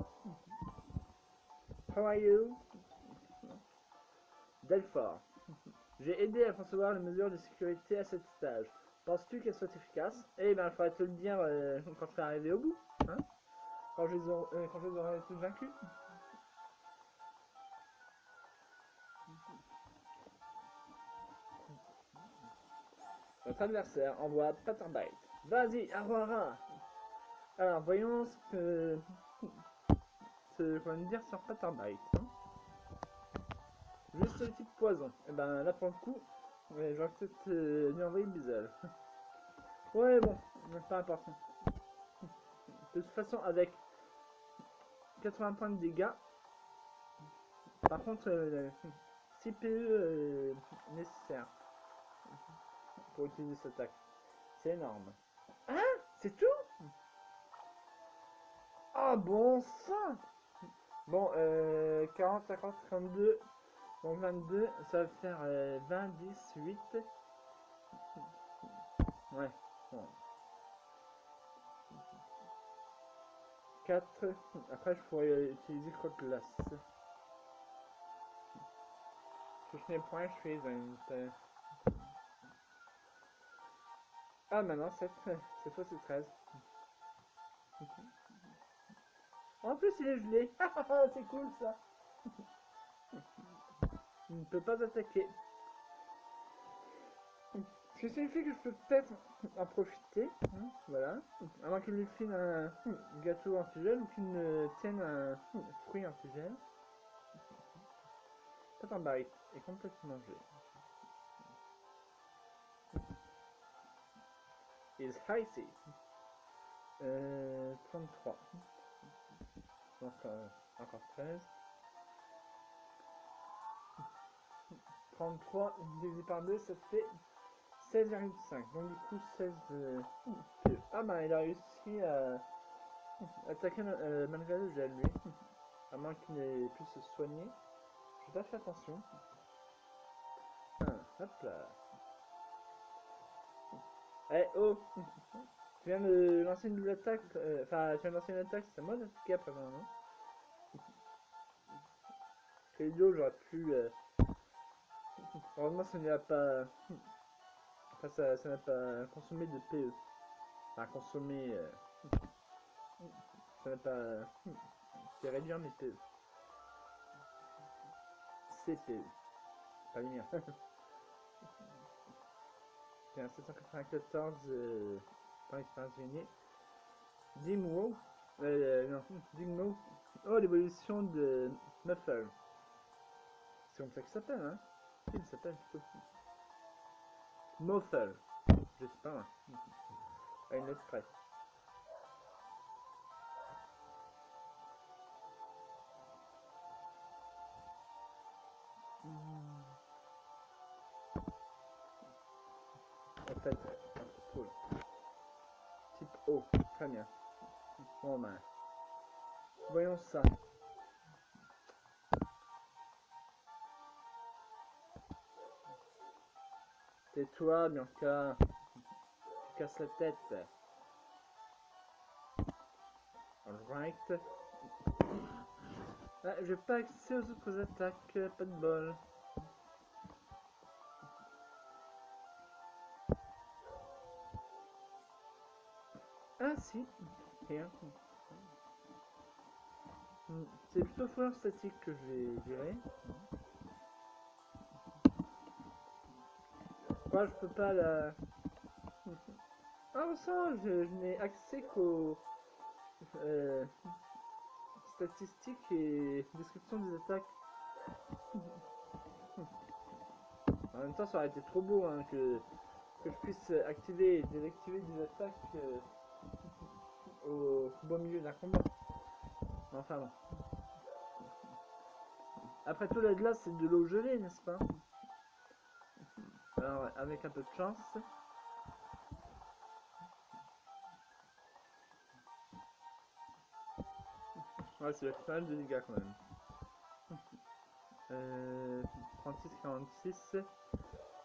How are you? Delphore. J'ai aidé à concevoir les mesures de sécurité à cet stage. Penses-tu qu'elles soient efficaces? Eh ben, il faudrait te le dire quand je serai arrivé au bout, hein? Quand je les aurai tous vaincus. Notre adversaire envoie Paterbite. Vas-y, Aroara! Alors, voyons ce qu'on va dire sur Paterbite. Hein. Juste le type poison. Et ben là pour le coup, j'aurais peut-être lui envoyer Bizel. Ouais, bon, pas important. De toute façon, avec 80 points de dégâts, par contre, 6 PE nécessaires. pour utiliser cette attaque. C'est énorme. Hein? C'est tout? Ah bon sang! Bon, 40, 50, 32, donc 22, ça va faire 20, 10, 8. Ouais, bon. 4. Après, je pourrais utiliser croque-glace. Je fais point, je fais 20. Ah, maintenant 7. Cette fois, c'est 13. En plus, il est gelé. C'est cool ça. Il ne peut pas attaquer. Ce qui signifie que je peux peut-être en profiter. Voilà. Avant qu'il lui file un gâteau antigel ou qu'il me tienne un fruit antigel. Cette barrique est complètement gelée. Is icy. 33. Donc encore 13. 33 divisé par 2, ça fait 16,5. Donc du coup 16. Ah bah il a réussi à attaquer malgré le gel lui. À moins qu'il ait pu se soigner. J'ai pas fait attention. Hop là. Eh oh! Tu viens de lancer une double attaque. Enfin, tu viens de lancer une attaque, c'est à moi d'attaquer après maintenant. C'est idiot, j'aurais pu. Heureusement, ça n'a pas. Enfin, ça n'a pas consommé de PE. Enfin, consommé. Ça n'a pas. C'est réduire mes PE. CPE. Pas les miens. C'est un 794 par expérience gagnée. Dimwo. Non, Dimwo. Oh, l'évolution de Muffle. C'est comme ça qu'il s'appelle, hein? Il s'appelle plutôt. Muffle. Je sais pas, hein. À une lettre près. En fait, cool. Type O. Très bien. Bon, ben. Voyons ça. Tais-toi, Bianca. Tu casses la tête. Alright. Ah, je vais pas accéder aux autres attaques. Pas de bol. Ah, si. Rien. C'est plutôt fouleur statique que je vais virer. Moi, je peux pas la. Ah, ça, je n'ai accès qu'aux statistiques et descriptions des attaques. En même temps, ça aurait été trop beau hein, que je puisse activer et désactiver des attaques au beau milieu d'un combat. Enfin bon. Après tout, la glace, c'est de l'eau gelée, n'est-ce pas? Alors, avec un peu de chance. Ouais, c'est pas mal de dégâts quand même. 36, 46,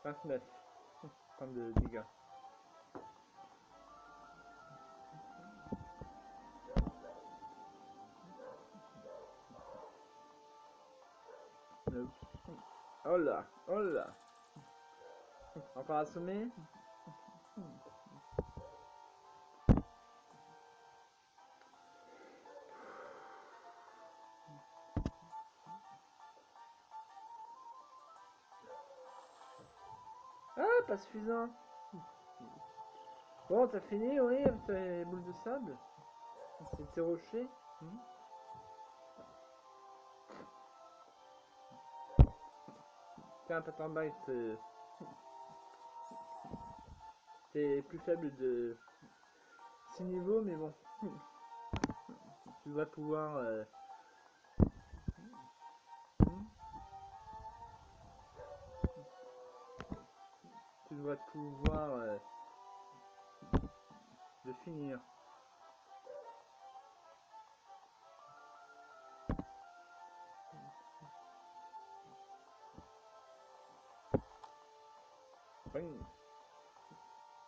29. De dégâts. Oh là, oh là. Encore assommé. Ah, pas suffisant. Bon, t'as fini, oui, avec tes boules de sable. C'est tes rochers. Tiens, Patin Bite, t'es plus faible de 6 niveaux, mais bon. Tu vas pouvoir. Tu devrais pouvoir le finir. Oui.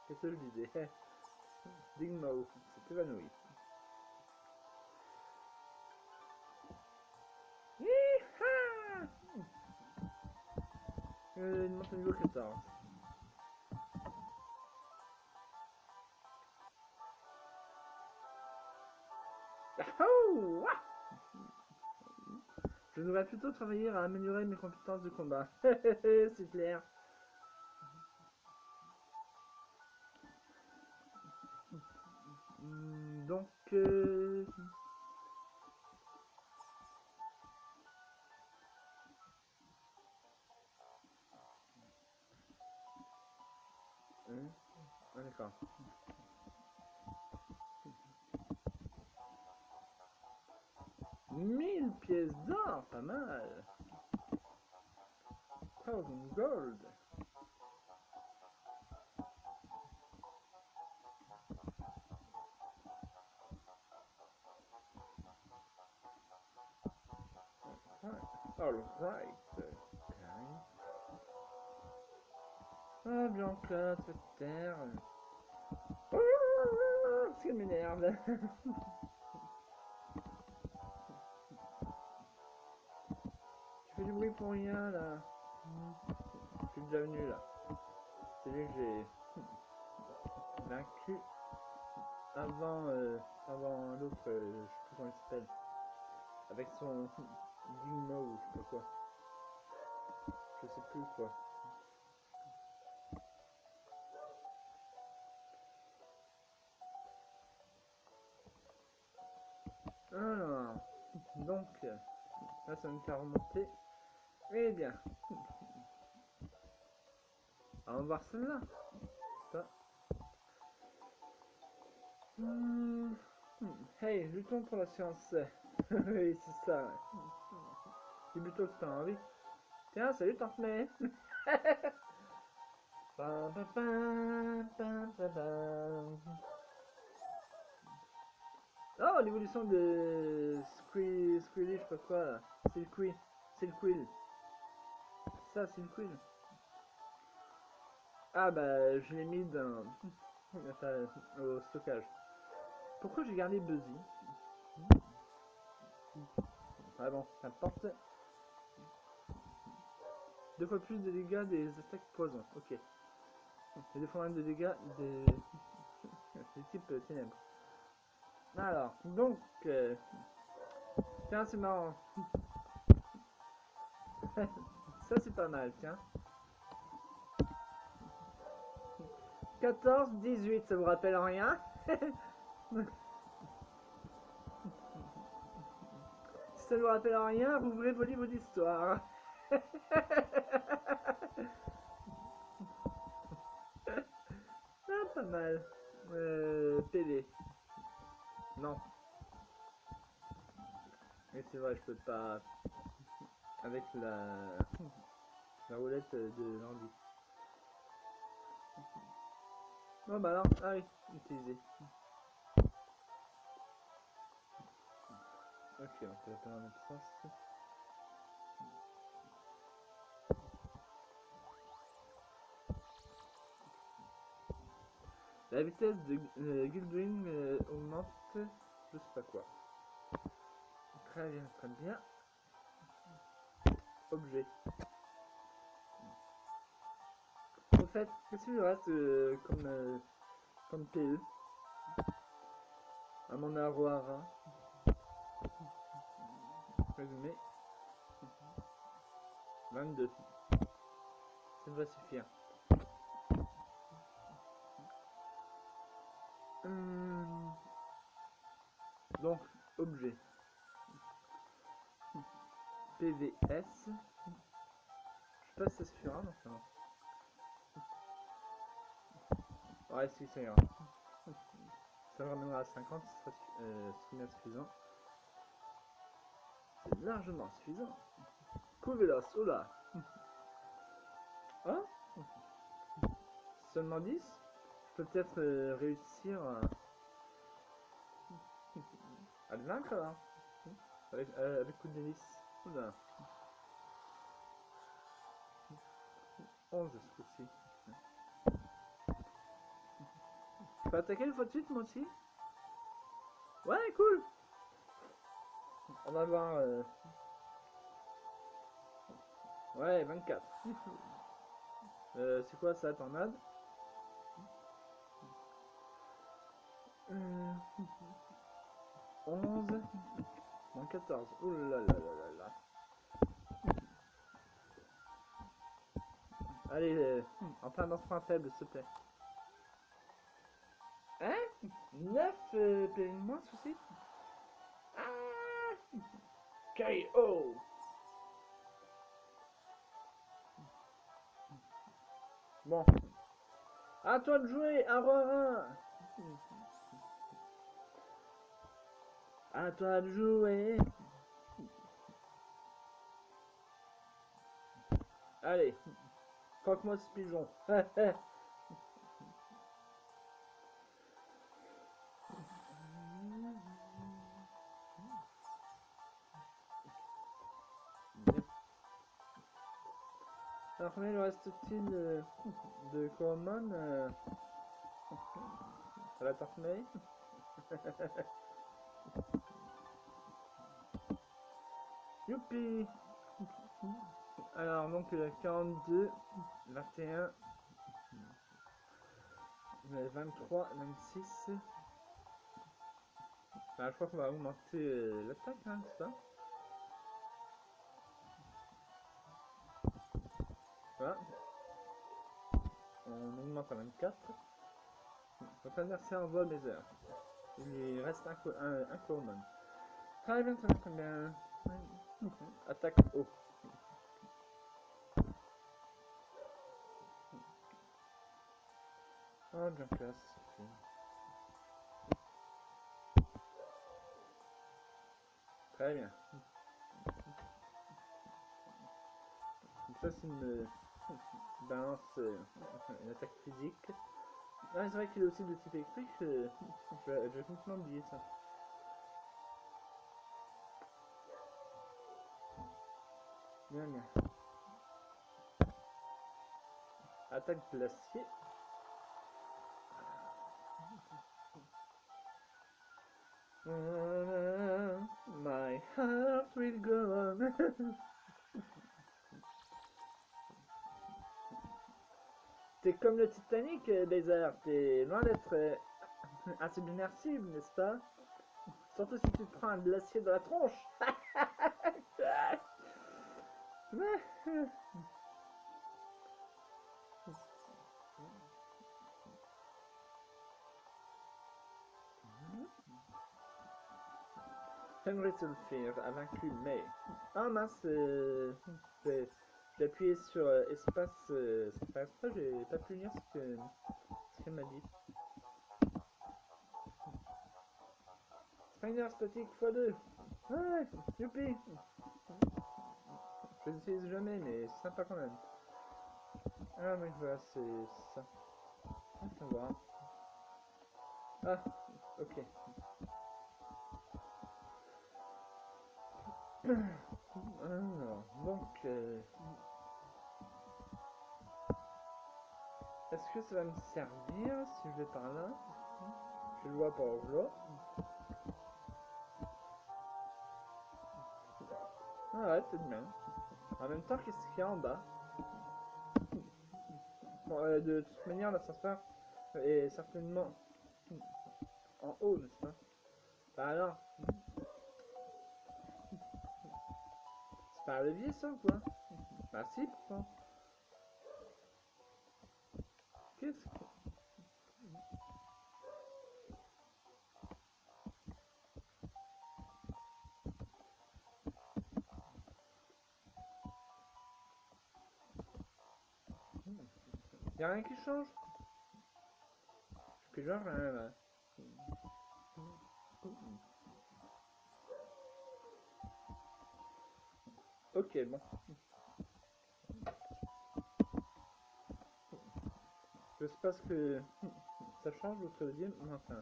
Qu'est-ce que je disais? Digmo s'est évanoui. Yeeha! Une montée niveau 14. Yahoo! Je devrais plutôt travailler à améliorer mes compétences de combat. C'est clair. Donc, ah, d'accord. 1000 pièces d'or, pas mal. 1000 gold. Alright. Ah, Bianca, te taire. Ce qui m'énerve. Tu fais du bruit pour rien là. Je suis déjà venu là. C'est lui que j'ai vaincu avant, avant l'autre, je sais plus comment il s'appelle. Avec son Digno ou je sais pas quoi. Je sais plus quoi. Alors, donc, là ça me fait remonter. Eh bien, on va voir celle-là. Ça. Hey, luttons pour la science. Oui, c'est ça. C'est plutôt que t'as envie. Tiens, salut Tante May. Oh, l'évolution de Squilly, je sais pas quoi là. C'est le Quill. C'est le Quill. Ça, c'est le Quill. Ah bah, je l'ai mis dans... enfin, au stockage. Pourquoi j'ai gardé Buzzy? Ah bon, qu'importe. 2 fois plus de dégâts des attaques poison. Ok. Et 2 fois moins de dégâts des types ténèbres. Alors, donc... tiens, c'est marrant. Ça, c'est pas mal, tiens. 14, 18, ça vous rappelle rien? Si ça vous rappelle rien, rouvrez vos livres d'histoire. Ah, pas mal. PV. Non. Mais c'est vrai, je peux pas... avec la roulette de Landy. Non, bah alors, ah oui, utiliser. Ok, on peut la faire en absence. La vitesse de Guildwing augmente, je sais pas quoi. Très bien, très bien. Objet. En fait, qu'est-ce qu'il lui reste comme PE à mon avoir? Résumé. 22. Ça devrait suffire. Donc, objet. PVS. Je sais pas si ça suffira, mais enfin. Ouais, si, ça ira. Ça me ramènera à 50, ce serait bien suffisant. C'est largement suffisant. Couvelos, oh là. Hein? seulement 10, peut-être réussir à le vaincre là. Avec coup de délice. Oula. 11 ce coup-ci. Je peux attaquer une fois de suite moi aussi. Ouais, cool. On va voir. Ouais, 24. C'est quoi ça, tornade? 11. Moins 14. Ouh là là là là là. Allez, enfin dans ce point faible, s'il te plaît. Hein? 9 PV de moins, souci? Ah! KO! Bon. À toi de jouer, Aurora! À toi de jouer! Allez, croque-moi ce pigeon. Alors, combien lui reste-t-il de Coromon à la Tortmay? Youpi! Alors, donc 42, 21, 23, 26. Bah, je crois qu'on va augmenter l'attaque, hein, c'est ça? Voilà. On augmente à 24. Votre adversaire envoie mes heures. Il reste un Coromon. Très bien, très bien, très bien. Attaque haut. Oh, bien classe. Très bien. Ça, c'est une balance, une attaque physique. Ah, c'est vrai qu'il est aussi de type électrique. J'ai complètement oublié ça. Bien, bien. Attaque glacier. My heart will go on. T'es comme le Titanic, Lézard. T'es loin d'être insubmersible, n'est-ce pas? Surtout si tu te prends un glacier dans la tronche. Henry Sulfir a vaincu May. Ah mince, j'ai appuyé sur espace sans faire exprès, j'ai pas pu lire ce qu'elle m'a dit. Spider statique x2. Ouais, youpi. Je les utilise jamais, mais c'est sympa quand même. Ah mais voilà, c'est ça. On va voir. Ah, ok. Alors, donc, est-ce que ça va me servir si je vais par là? Je le vois par là. Ah ouais, peut-être bien. En même temps, qu'est-ce qu'il y a en bas? Bon, de toute manière, l'ascenseur est certainement en haut, n'est-ce pas? Bah alors, c'est pas un levier ça ou quoi? Bah si, pourtant. Qu'est-ce que... Y'a rien qui change? Je fais genre rien là. Ok, bon. Je sais pas ce que ça change votre deuxième, mais enfin,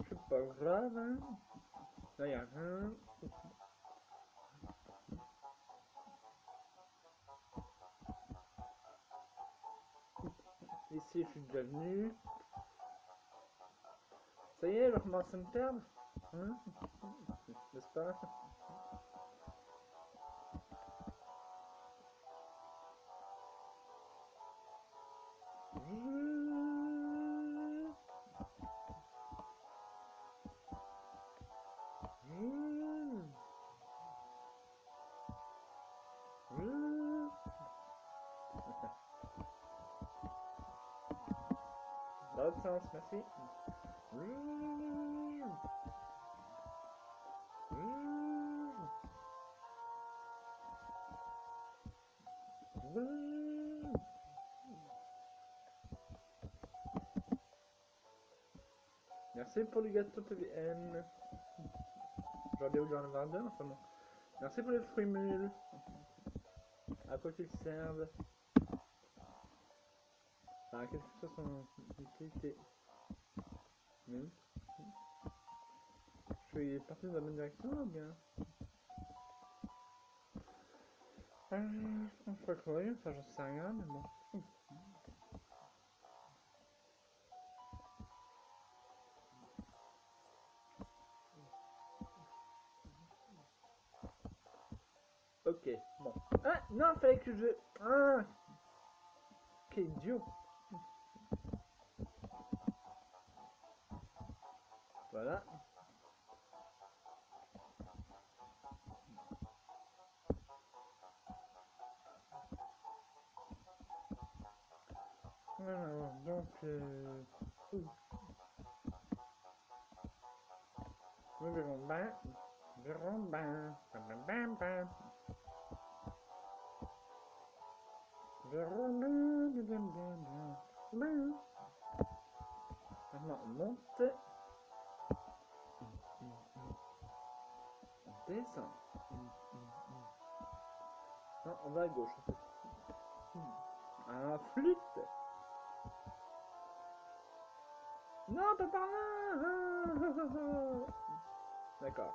c'est pas grave, hein. Là, y a rien. Ici, je suis déjà venu. Ça y est, je commence à me perdre. Hein? N'est-ce pas? Dans l'autre sens, merci. Merci pour les gâteaux PVM. J'aurais où j'en ai deux, enfin bon. Merci pour les fruits mules. À quoi qu'ils servent. Enfin, quelle que soit son utilité. Je suis parti dans la bonne direction ou bien? Je crois que oui, enfin j'en sais rien, mais bon. Ok, bon. Ah non, fallait que je... Ah, quel idiot. Voilà. Alors, donc... Nous verrons bien. Verrons bien. Bam, bam. Verrons bien. Maintenant, on monte. On descend. Non, on va à gauche en fait. Ah, flûte. Non, pas par là. D'accord.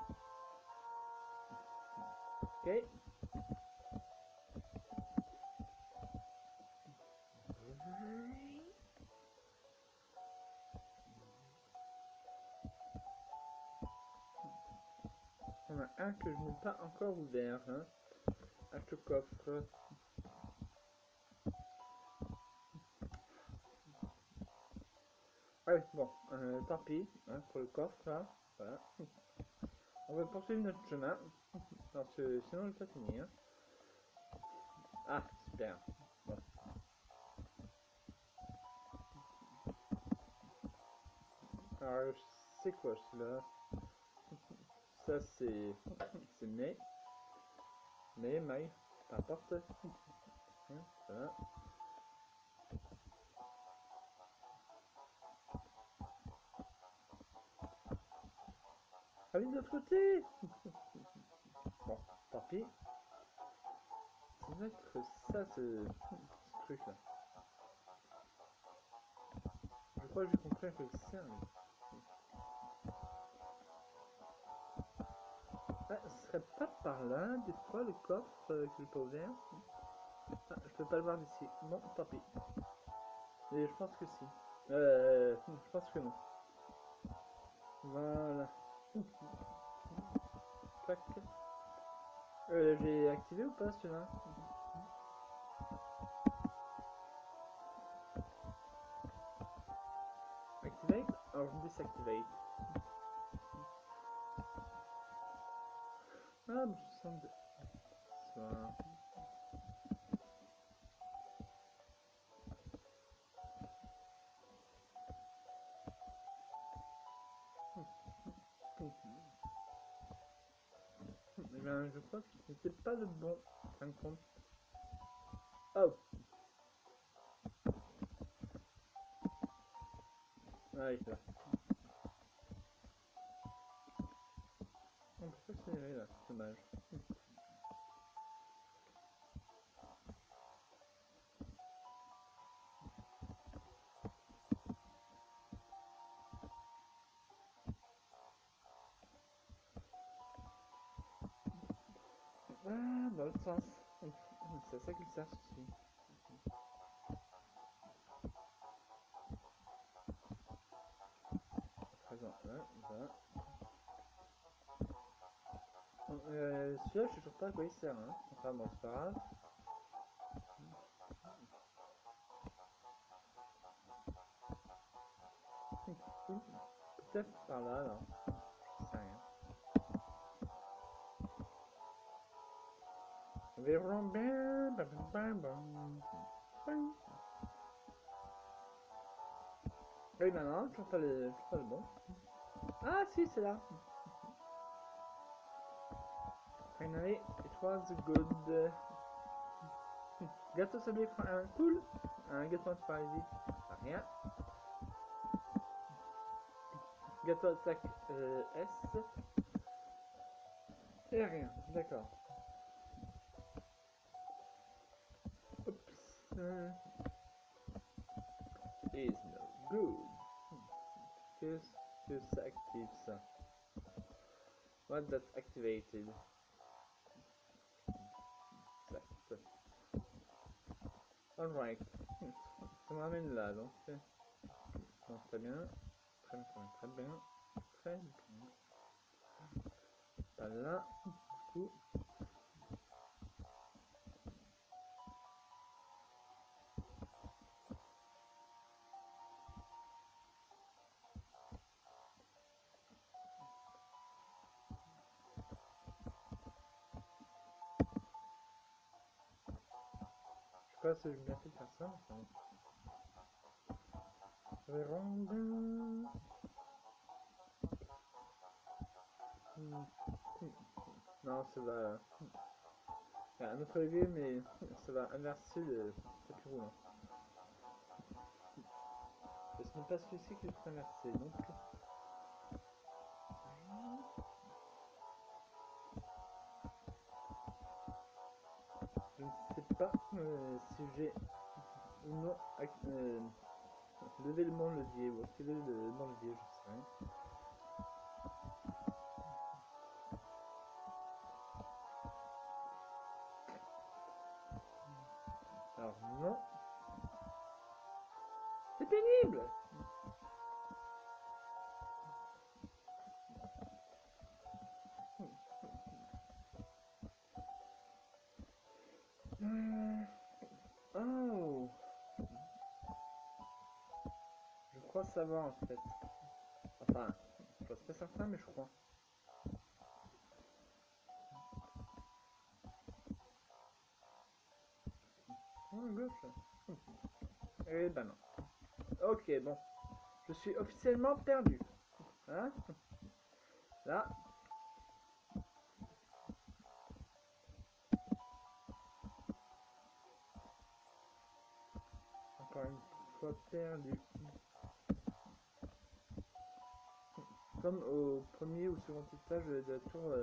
Ok. On a un que je n'ai pas encore ouvert. Hein. Un ce coffre. Ah oui, bon, tant pis hein, pour le coffre là. Voilà. On va poursuivre notre chemin. Parce que sinon, je vais pas finir. Ah, super. Bon. Alors, c'est quoi cela? Ça, c'est mais. Mais, peu importe. Voilà. Ah oui, de l'autre côté. Bon, tant pis. Ça doit être ça, ce truc là. Je crois que j'ai compris à quoi il sert. Ah, ce serait pas par là, des fois, le coffre que j'ai pas ouvert. Ah, je peux pas le voir d'ici. Bon, tant pis. Et je pense que si. Je pense que non. Voilà. Tac. J'ai activé ou pas celui-là? Activate? Alors, désactivate. Ah, bon, 62. Soit. Eh bien, je crois que c'était pas le bon, en fin de compte. Oh! Ah, il est là. On peut pas accélérer là, c'est dommage. Ah, dans l'autre sens. C'est ça qu'il cherche ici. Présent, là, voilà. Celui-là, je sais toujours pas à quoi il sert, hein. Enfin bon, c'est pas grave. Peut-être par là, alors. Je sais rien. Verrons bien. Oui, maintenant, toujours pas le bon. Ah, si, c'est là. Finally, it was good. Gâteau sablé, cool. Un gâteau paradis, rien. Gâteau à sac S. Et rien, d'accord. Oups. Is no good. Qu'est-ce que ça active ça? What that's activated? Exact. Alright. Ça me ramène là donc. Donc, très bien. Très bien, très bien. Très bien. Pas là. Du coup. Je sais pas si j'ai bien fait de faire ça. Verrons bien. Non, ça va. Il y a un autre levier, mais ça va inverser le tapis roulant. Et ce n'est pas celui-ci que je peux inverser, donc. Je ne sais pas si j'ai ou non levé le bon levier ou activé le bon levier, je sais rien. Alors non. C'est pénible. Oh. Je crois savoir en fait. Enfin, je suis pas certain, mais je crois. Oh, à gauche. Eh ben non. Ok, bon. Je suis officiellement perdu. Hein? Là. Encore une fois perdu. Comme au premier ou second étage de la tour.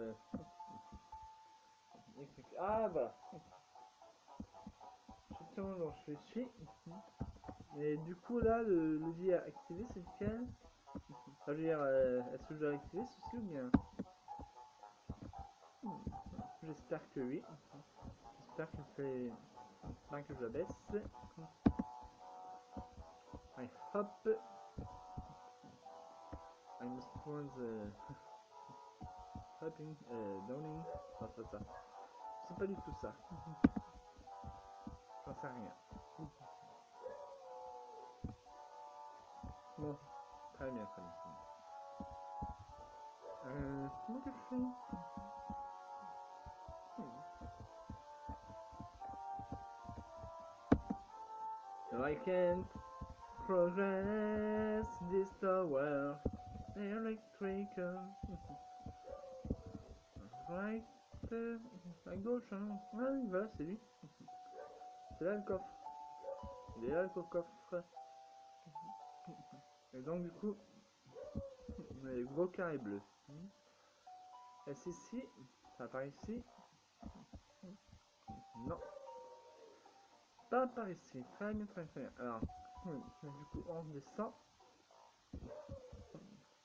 Ah, voilà. Exactement, donc je suis. Et du coup, là, le levier à activer, c'est lequel? Enfin, je veux dire, est-ce que je dois activer ceci ou bien? J'espère que oui. J'espère qu'il fait bien que je la baisse. Allez, hop. I must want the hopping, downing. Non, c'est pas ça. C'est pas du tout ça. J'en sais rien. Bon, très bien, très bien. Comment que je fais? No, I can't progress this tower. Electrical. Right. À gauche, hein. Ouais, voilà, c'est lui. C'est là le coffre. Il est là le coffre. Et donc, du coup, le gros carré bleu. Est-ce ici? Ça apparaît ici? Non. Pas par ici. Très bien, très bien. Alors, du coup, on descend.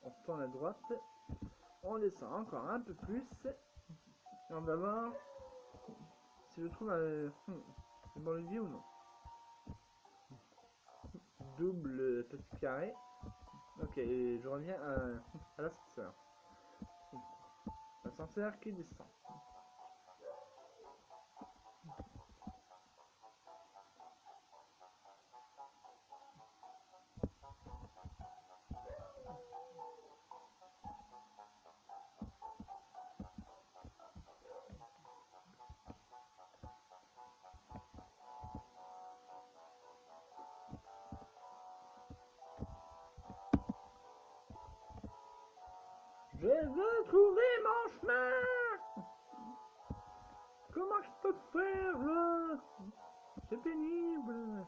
On tourne à droite. On descend encore un peu plus. Et on va voir si je trouve le bon levier ou non. Double petit carré. Ok, et je reviens à l'ascenseur. L'ascenseur qui descend. Je veux trouver mon chemin. Comment je peux faire là? C'est pénible.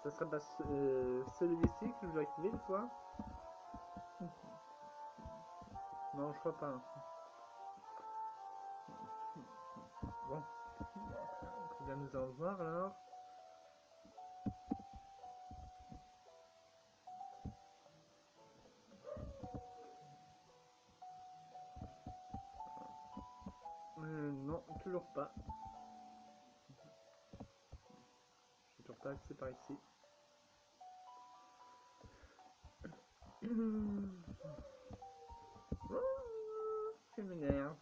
Ça serait pas celui-ci que je vais activer des fois? Non, je crois pas. Bon. Bien, nous allons voir alors. Non, toujours pas. Je suis toujours pas accès par ici. Ça m'énerve.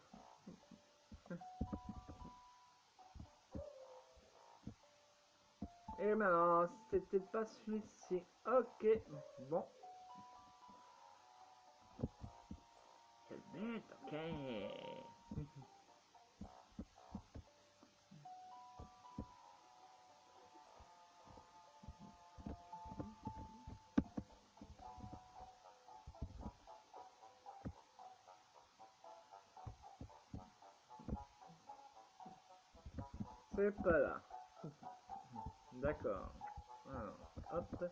Et maintenant, c'était pas celui-ci. Ok, bon. Quelle bête, ok. C'est pas là. D'accord. Alors, hop.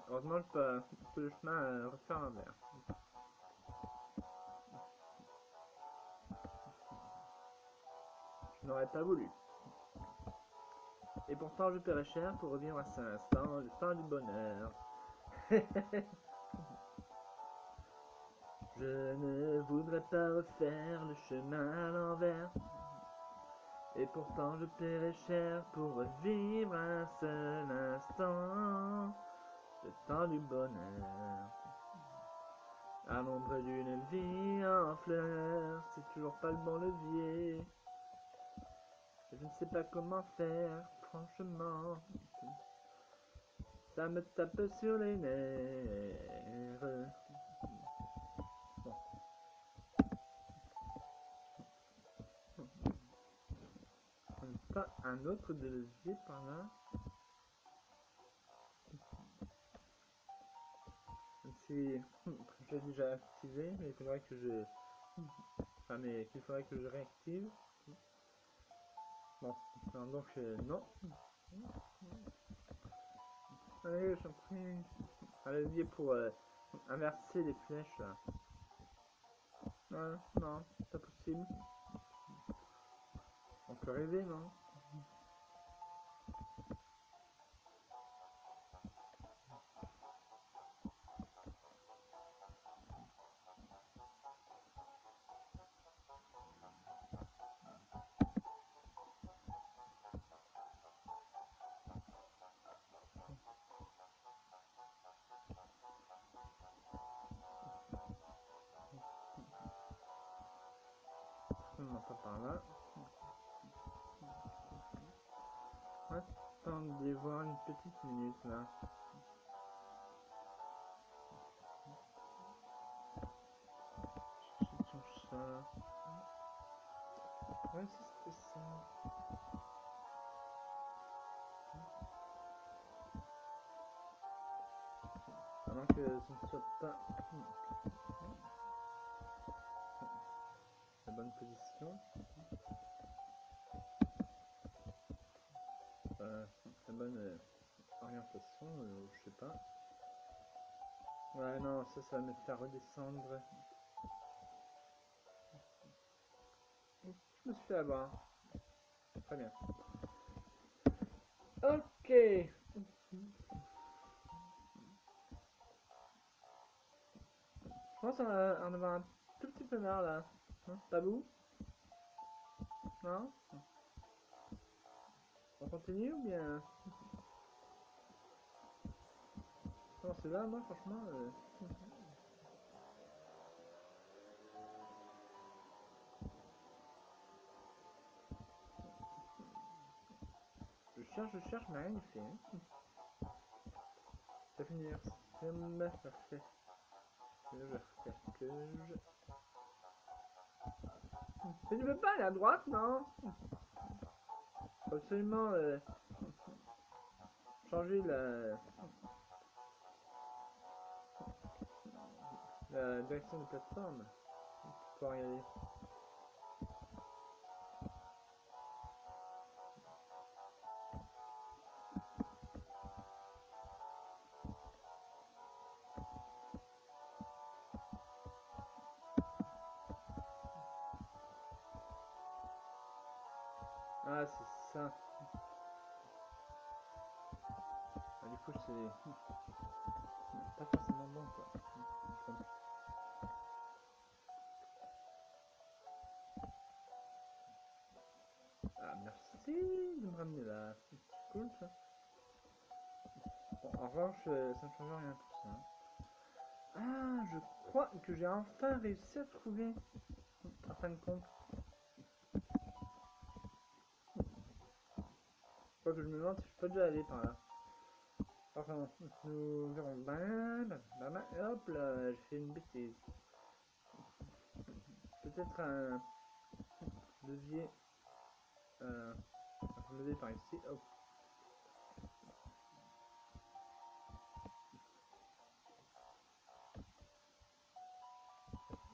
Heureusement que le chemin refaire un verre. Je n'aurais pas voulu. Et pourtant je paierais cher pour revivre à cet instant, le temps du bonheur. Je ne voudrais pas refaire le chemin à l'envers. Et pourtant je paierais cher pour revivre un seul instant, le temps du bonheur. À l'ombre d'une vie en fleurs, c'est toujours pas le bon levier. Je ne sais pas comment faire, franchement. Ça me tape sur les nerfs. Bon. Pas un autre de levier par là. Si j'ai déjà activé, mais il faudrait que je. Enfin, mais qu'il faudrait que je réactive. Bon, alors donc non. Allez, j'en prie. Un levier pour inverser les flèches là. Non, c'est pas possible. On peut rêver, non? Non, pas par là. Attendez voir une petite minute là. Je touche ça. Ouais, si c'était ça. Avant que ce ne soit pas la bonne position. La bonne orientation, je sais pas. Ouais, non, ça va me faire redescendre. Je me suis fait avoir. Très bien. Ok. commence à en avoir un tout petit peu marre là. Hein, pas vous? Non? On continue ou bien? Non, c'est là, moi franchement. Je cherche, mais rien n'y fait. Hein. Ça finir. C'est parfait. Que je refais. Que je. Mais tu peux pas aller à droite, non? Faut absolument changer la direction de plateforme pour pouvoir y aller. Ah, c'est ça. Ah, du coup, c'est pas forcément bon, quoi. Ah, merci de me ramener là. C'est cool, ça. Bon, en revanche, ça ne change rien pour ça. Ah, je crois que j'ai enfin réussi à trouver, en fin de compte. Je crois que je me demande si je peux déjà aller par là. Enfin, nous verrons. Hop là, j'ai fait une bêtise. Peut-être un levier lever par ici. Hop.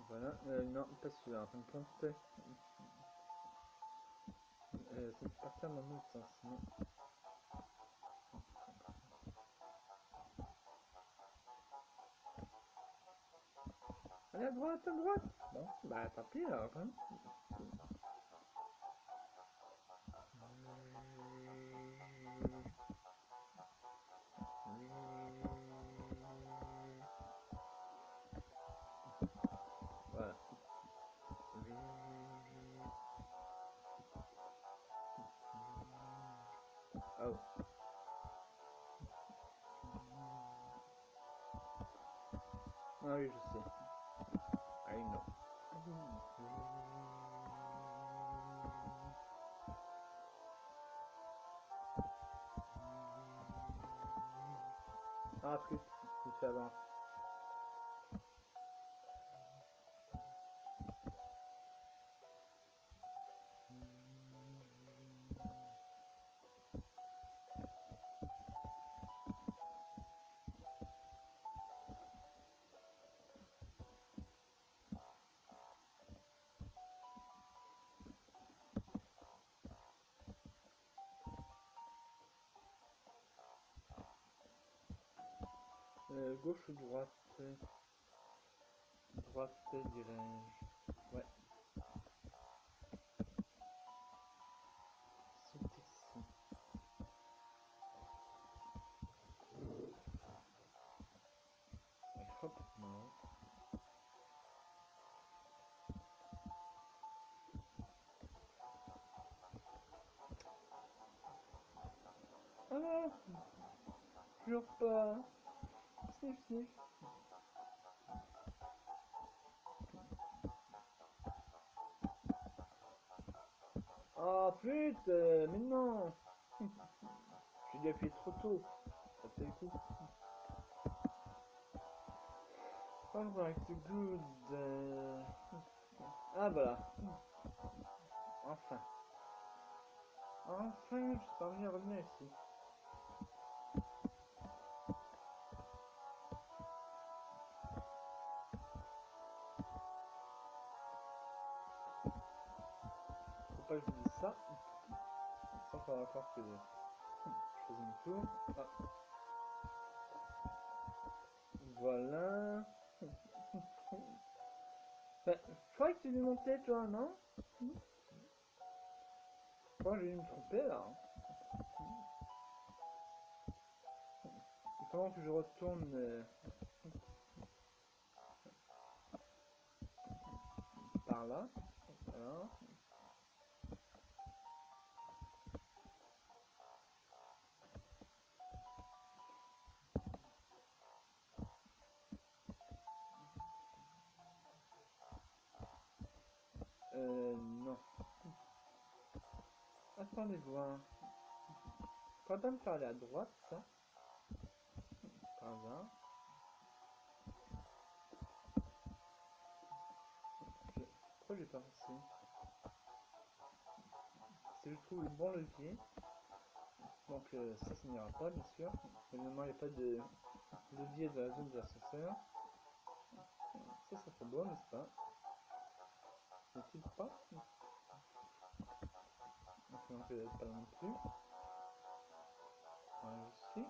Voilà. Non, pas celui-là. En fin de compte, ça peut partir dans l'autre sens. Non. Allez, à droite, à droite. Bon, bah tant pis alors. Hein. Voilà. Oh. Ah oui, je sais. I know. Ah, truc, je me fais avoir. Gauche ou droite? Droite, dirais-je. Ouais. C'est ici. Et hop, non. Ah, toujours pas. Sniff, sniff. Ah, flûte, mais non. J'ai dû appuyer trop tôt. Ça fait le coup. Alright, good. Ah, voilà. Enfin. Enfin, je suis parvenu à revenir ici. Faut pas que je dise ça. Sans faire encore que je faisais mon tour. Ah. Voilà. Ben, je crois que tu devais monter, toi, non? Je crois que j'ai dû me tromper, là. Il faut que je retourne... par là. Voilà. Non. Attendez voir. Quand on me faire aller à droite, ça. Par là. Pourquoi j'ai pas passé? Si je trouve le bon levier. Donc ça n'ira pas, bien sûr. Évidemment, il n'y a pas de levier dans la zone de l'ascenseur. Ça serait bon, n'est-ce pas? N'est-il pas? Donc je pas non plus. Voilà, je suis.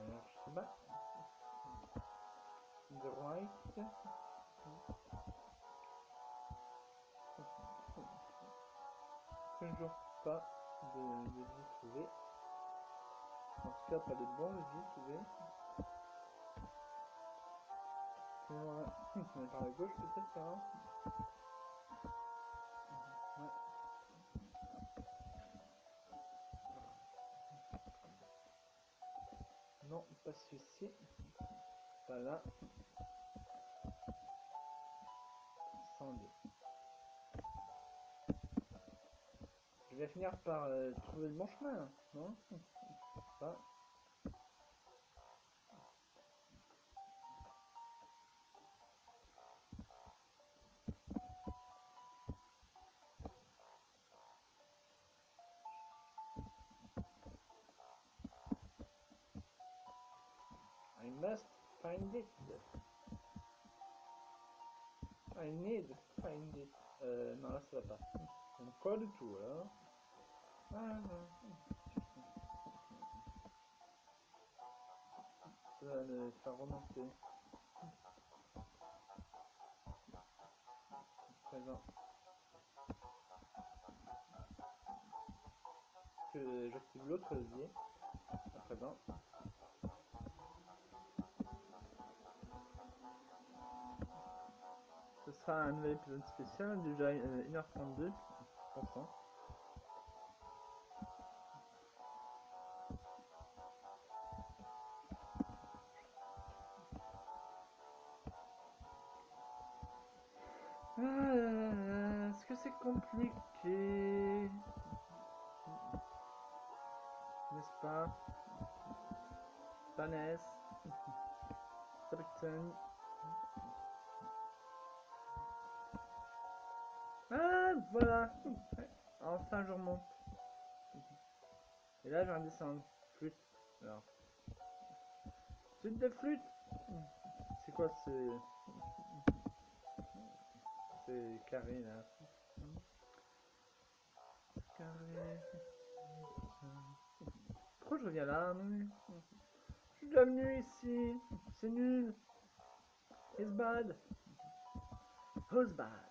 Je sais pas. The right. Toujours pas de levier trouvé. En tout cas, pas de bon levier trouvé. Par la gauche peut-être, hein. Ouais. Non, pas celui-ci. Pas là. 102. Je vais finir par trouver le bon chemin, non? Pas. I must find it. I need find it. Non, là ça va pas. Pas du tout, là. Ah, ça va le faire remonter. Présent. Que j'active l'autre levier. À présent. Ce sera un nouvel épisode spécial, déjà 1h32. Pourtant. Est-ce que c'est compliqué? N'est-ce pas? Vanessa. Sabine. Ah, voilà. Enfin, je remonte. Et là, je vais descendre. Flûte. Alors. Suite de flûte. C'est quoi ce... C'est carré, là. Carré. Pourquoi je reviens là? Je suis déjà venu ici. C'est nul. It's bad. Who's bad?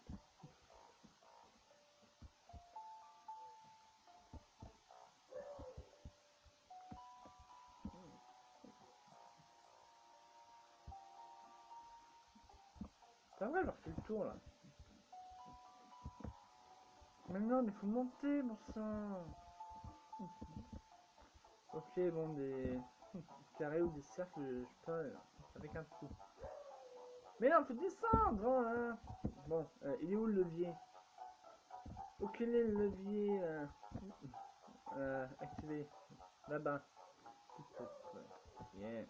Pas vrai, alors fait le tour là. Mais non, mais faut monter, bon sang. Ok, bon, des carrés ou des cercles, je sais pas, avec un trou. Mais non, faut descendre, oh, là. Bon, il est où le levier? Oh, quel est le levier activé? Là-bas. Yeah.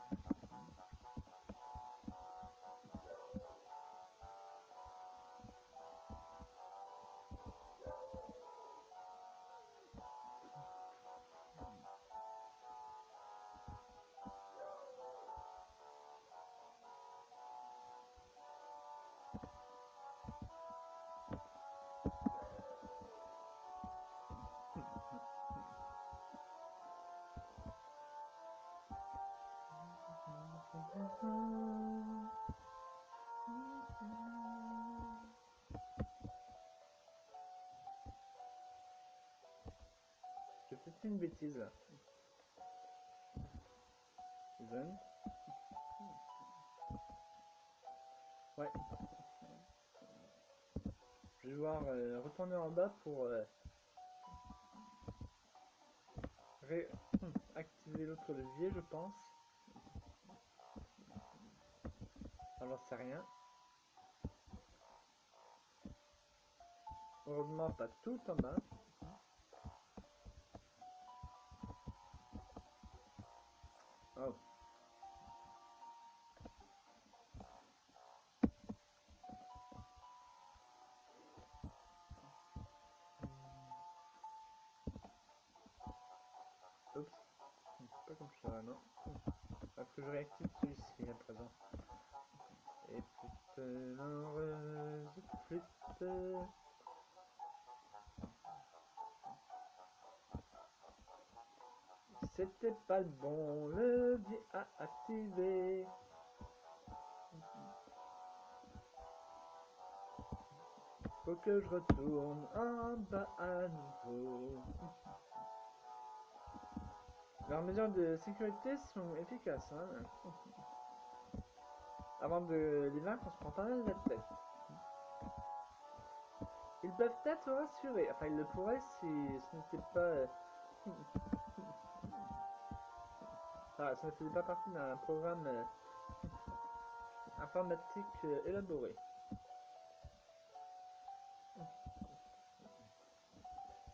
J'ai peut-être fait une bêtise là. Jeune. Ouais. Je vais devoir retourner en bas pour activer l'autre levier, je pense. Alors, c'est rien. Heureusement, pas tout en bas. Oh. Oups. Pas comme ça, non. Il faut que je réactive celui-ci à présent. Et flûte, l'heureuse flûte. C'était pas le bon levier à activer. Faut que je retourne en bas à nouveau. Leurs mesures de sécurité sont efficaces, hein. Avant de les vaincre, on se prend pas mal la tête. Ils peuvent être rassurés. Enfin, ils le pourraient si ce n'était pas... ça ne faisait pas partie d'un programme informatique élaboré.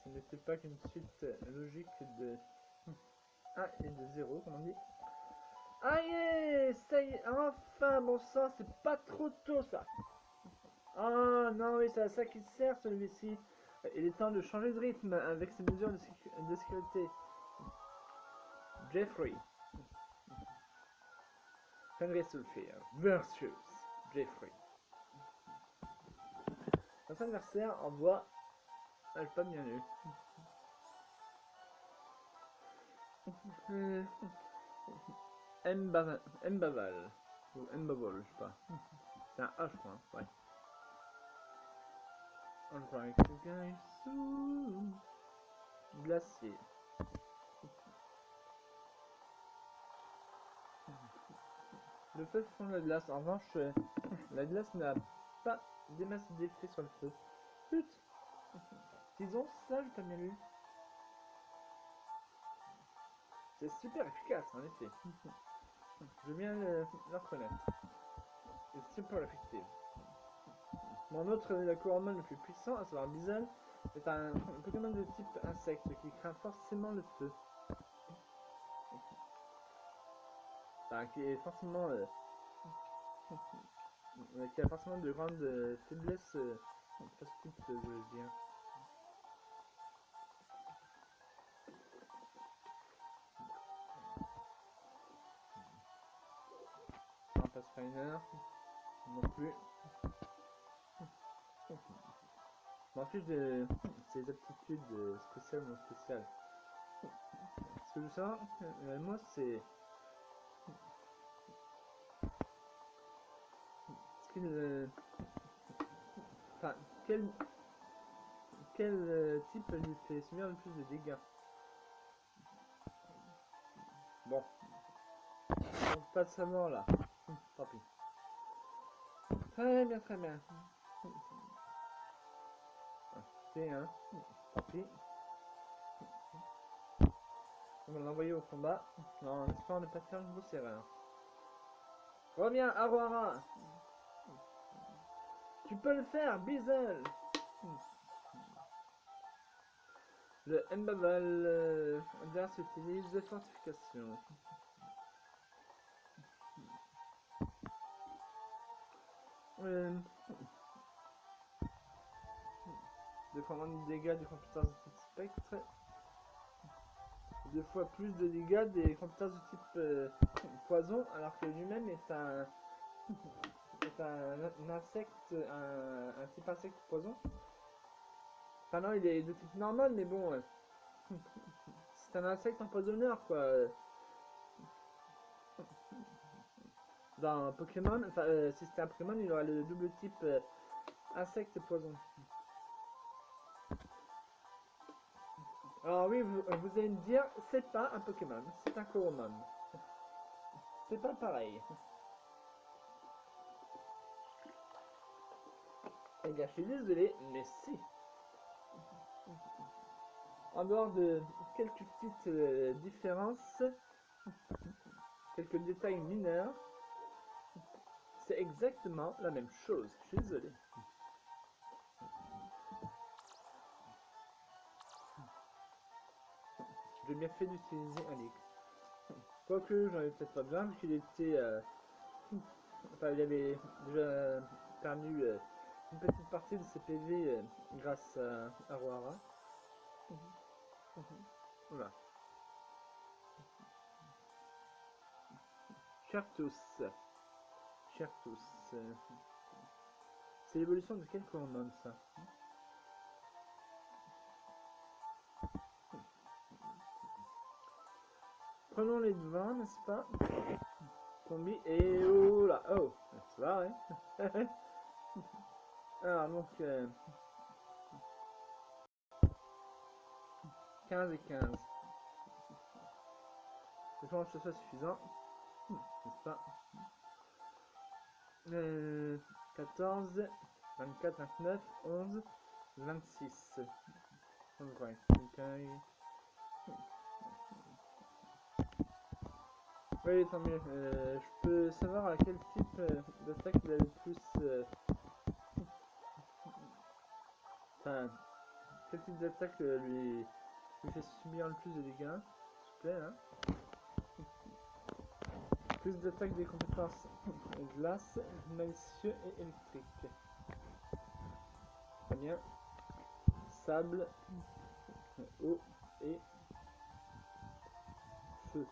Ce n'était pas qu'une suite logique de 1 et de 0, comme on dit. Aïe, ça y est, enfin, bon sang, c'est pas trop tôt ça. Ah non, oui, c'est à ça qu'il sert celui-ci. Il est temps de changer de rythme avec ces mesures de sécurité. Jeffrey. Henry Sulfir versus Jeffrey. Notre adversaire envoie Alpha bien lu. Mbaval. Ou Mbavol, je sais pas. C'est un A, je crois. Ouais. Alright, guys. Glacier. Le feu fond la glace. En revanche, la glace n'a pas des masses d'effet sur le feu. Pute. Disons ça, j'ai pas bien lu. C'est super efficace, en effet. Je veux bien le reconnaître. C'est super effectif. Mon autre couronnement le plus puissant, à savoir Bizzle, est un Pokémon de type insecte qui craint forcément le feu. Enfin, qui est forcément... qui a forcément de grandes faiblesses face type, je veux dire. Un Pathfinder, non plus. Je m'en fiche de ses aptitudes spéciales ou non spéciales. Ce que je veux savoir, moi, c'est... ce qu'il... Enfin, quel type lui fait subir le plus de dégâts? Bon, on peut pas de savoir là. Tant pis. Très bien, très bien. C'est un. Tant pis. On va l'envoyer au combat en espérant ne pas faire une grosse erreur. Reviens, Aurora. Tu peux le faire, Bizzle. Le Mbaval adverse utilise de fortification. Deux fois moins de dégâts des compétences de type spectre. Deux fois plus de dégâts des compétences de type poison, alors que lui-même est un insecte, un type insecte poison. Enfin non, il est de type normal, mais bon, c'est un insecte empoisonneur quoi. Dans Pokémon, enfin si c'était un Pokémon, il aurait le double type insecte poison. Alors oui, vous allez me dire, c'est pas un Pokémon, c'est un Coromon. C'est pas pareil. Les gars, je suis désolé, mais si. En dehors de quelques petites différences, quelques détails mineurs, c'est exactement la même chose. Je suis désolé. J'ai bien fait d'utiliser un livre. Quoique j'en ai peut-être pas besoin, vu qu'il était. Enfin, il avait déjà perdu une petite partie de ses PV grâce à Aurora. Voilà. Chers tous. Chers tous. C'est l'évolution de quel hormone ça? Prenons les devants, n'est-ce pas? Combi et oh là, oh, c'est vrai. Alors donc 15 et 15. Je pense que ce soit suffisant, n'est-ce pas? 14, 24, 29, 11, 26. Ouais, okay. Oui, tant mieux. Je peux savoir à quel type d'attaque il a le plus. Enfin, quel type d'attaque lui fait subir le plus de dégâts, s'il vous plaît, hein. Plus d'attaque des compétences glace, malicieux et électrique. Très bien. Sable, eau et feu.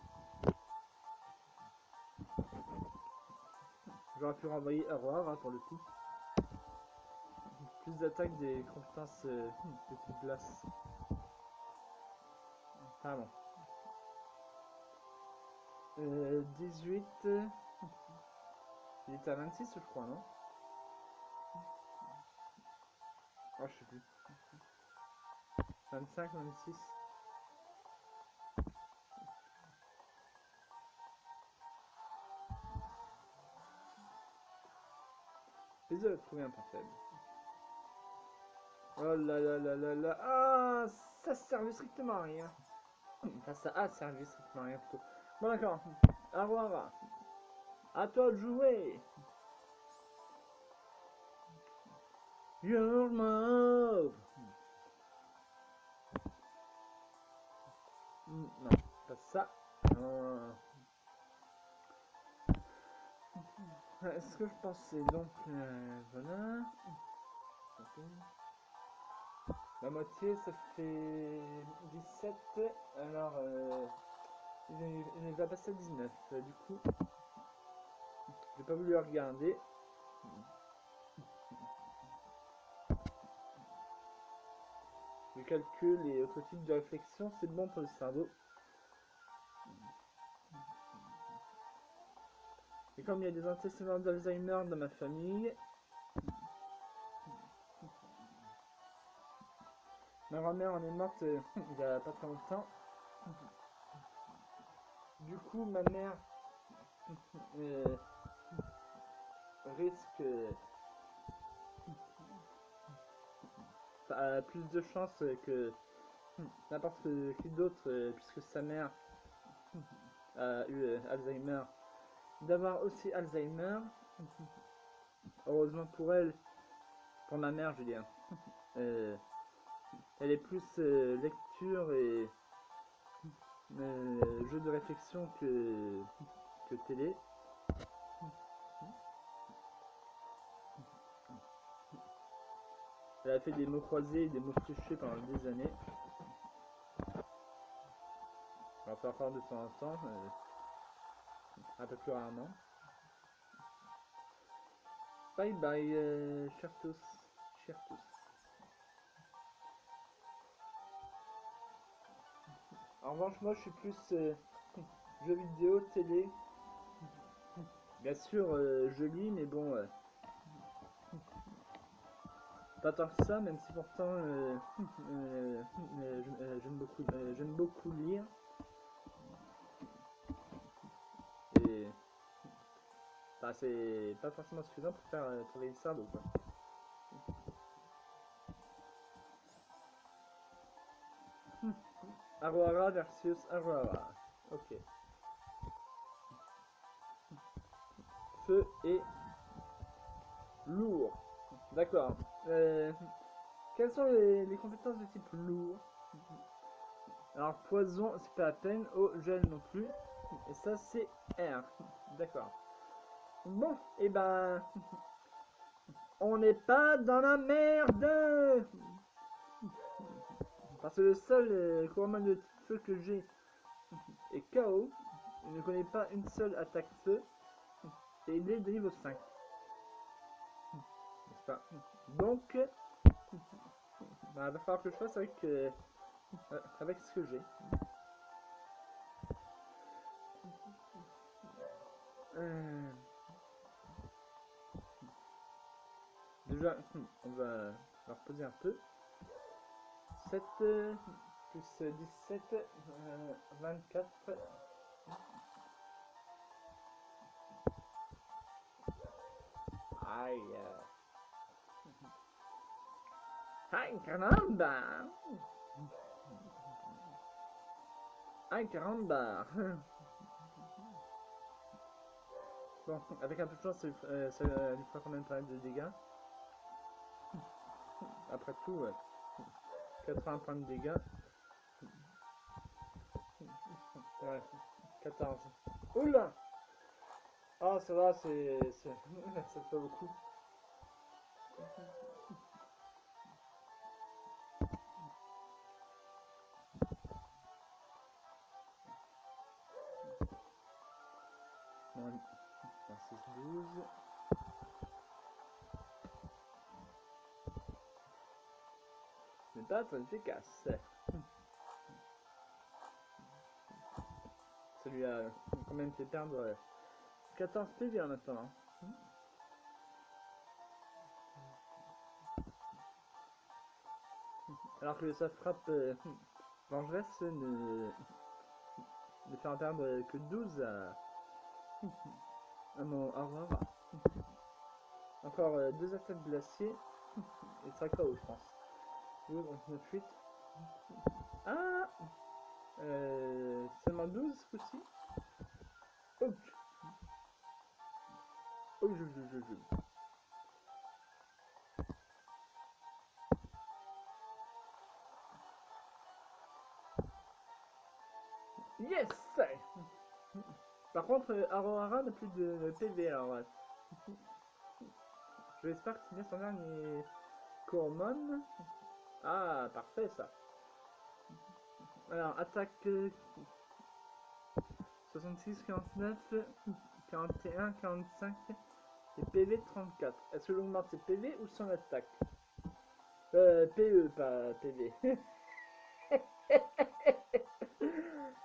J'aurais pu renvoyer Aurore hein, pour le coup. Plus d'attaque des compétences de type glace. Pardon. 18. Il était à 26 je crois, non? Oh, je sais plus. 25, 26. Désolé de trouver un point faible. Oh là là là là là. Ah, ça servait strictement à rien. Enfin, ça a servi strictement à rien plutôt. Bon, d'accord. Au revoir. À toi de jouer. Your mouth. Non, pas ça. Ce que je pensais donc, voilà. La moitié, ça fait 17. Alors, il va passer à 19. Du coup, j'ai pas voulu regarder. Le calcul et autres types de réflexion, c'est bon pour le cerveau. Et comme il y a des antécédents d'Alzheimer dans ma famille, ma grand-mère en est morte il y a pas très longtemps. Du coup, ma mère risque a plus de chances que n'importe qui d'autre, puisque sa mère a eu Alzheimer, d'avoir aussi Alzheimer. Heureusement pour elle, pour ma mère, je veux dire, elle est plus lecture et jeu de réflexion que télé. Elle a fait des mots croisés et des mots fléchés pendant des années. On va faire de temps en temps, un peu plus rarement. Bye bye, chers tous, chers tous. En revanche, moi je suis plus jeux vidéo, télé. Bien sûr, je lis, mais bon, pas tant que ça, même si pourtant j'aime beaucoup lire. Et enfin, c'est pas forcément suffisant pour faire travailler le cerveau, quoi. Arohara versus Arohara. Ok. Feu et lourd. D'accord. Quelles sont les compétences de type lourd? Alors poison, c'est pas la peine. Eau, gel non plus. Et ça, c'est R. D'accord. Bon, et ben... On n'est pas dans la merde. Parce que le seul couronnement de type feu que j'ai est KO. Il ne connaît pas une seule attaque feu. Et il est de niveau 5. N'est-ce pas? Donc, bah, il va falloir que je fasse avec ce que j'ai. Déjà, on va reposer un peu. 7 plus 17, 24. Aïe. Aïe, caramba. Aïe, caramba. Bon, avec un peu de chance, ça lui fera quand même pas mal de dégâts. Après tout, 80 points de dégâts. Ouais, 14. Oula! Ah, ça va, ça fait beaucoup. Bon, 6, 12. Ce n'est pas très efficace. Ça lui a quand même fait perdre 14 PV en attendant. Alors que sa frappe vengeresse ne fait perdre que 12 à mon Aurora. Encore 2 attaques glaciers et ça KO, je pense. 12, 9, 8. Ah, seulement 12 ce coup-ci. Oh, je. Yes! Par contre, Arohara n'a plus de PV, alors j'espère que c'est bien son dernier Coromon. Ah, parfait ça. Alors, attaque 66, 49, 41, 45 et PV 34. Est-ce que j'augmente ses PV ou son attaque? PE, pas PV.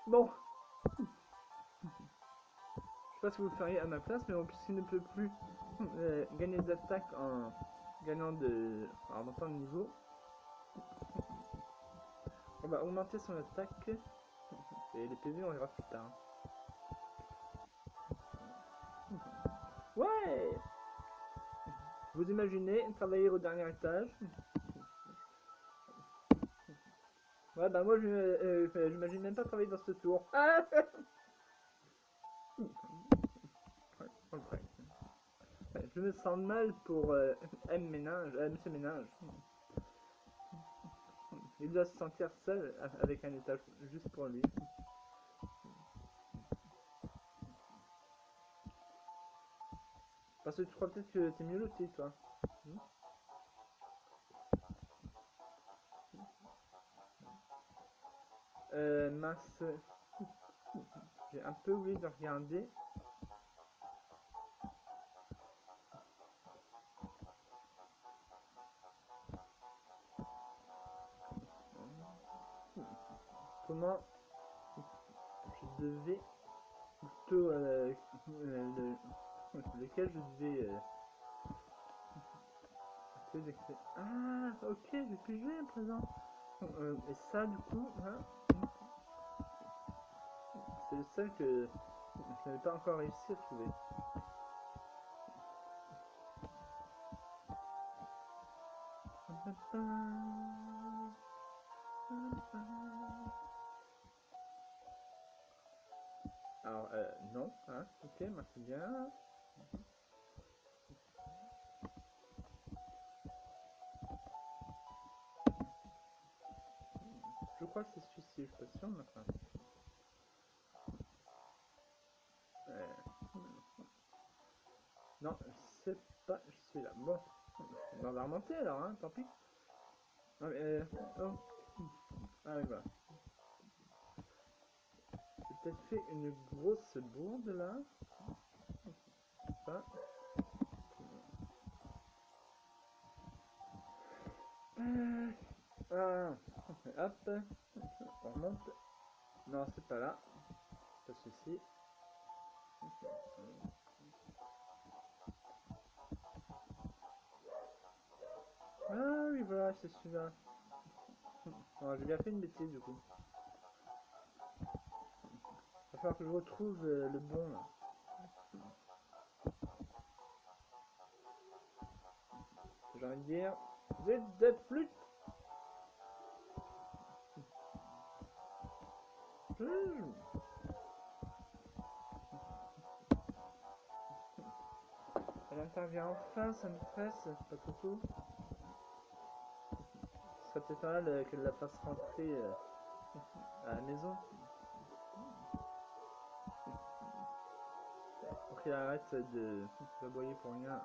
Bon. Je sais pas ce que vous feriez à ma place, mais bon, puisqu'il ne peut plus gagner d'attaque en gagnant en montant de niveau, on va augmenter son attaque et les PV on verra plus tard. Ouais! Vous imaginez travailler au dernier étage? Ouais, bah moi j'imagine même pas travailler dans ce tour. Ah! Je me sens mal pour Monsieur Ménage. Il doit se sentir seul avec un étage juste pour lui. Parce que tu crois peut-être que t'es mieux loti, toi. Mince. J'ai un peu oublié de regarder. Comment je devais plutôt lequel je devais ah ok, j'ai pu jouer à présent. Et ça du coup hein, c'est le seul que je n'avais pas encore réussi à trouver. Alors, non, hein, ok, merci bien. Je crois que c'est celui-ci, je suis pas sûr, mais enfin. Non, c'est pas celui-là. Bon, on va remonter alors, hein, tant pis. Non, mais, oh. Ah oui, voilà. J'ai peut-être fait une grosse bourde là. Pas. Ah, hop, on remonte. Non, c'est pas là. Pas celui-ci. Ah oui, voilà, c'est celui-là. Bon, j'ai bien fait une bêtise du coup. Il va falloir que je retrouve le bon là. J'ai envie de dire. Zip de flûte. Elle intervient enfin, sa maîtresse, pas coucou. Ce serait peut-être pas mal qu'elle la fasse rentrer à la maison. Pour qu'elle arrête de s'aboyer pour rien.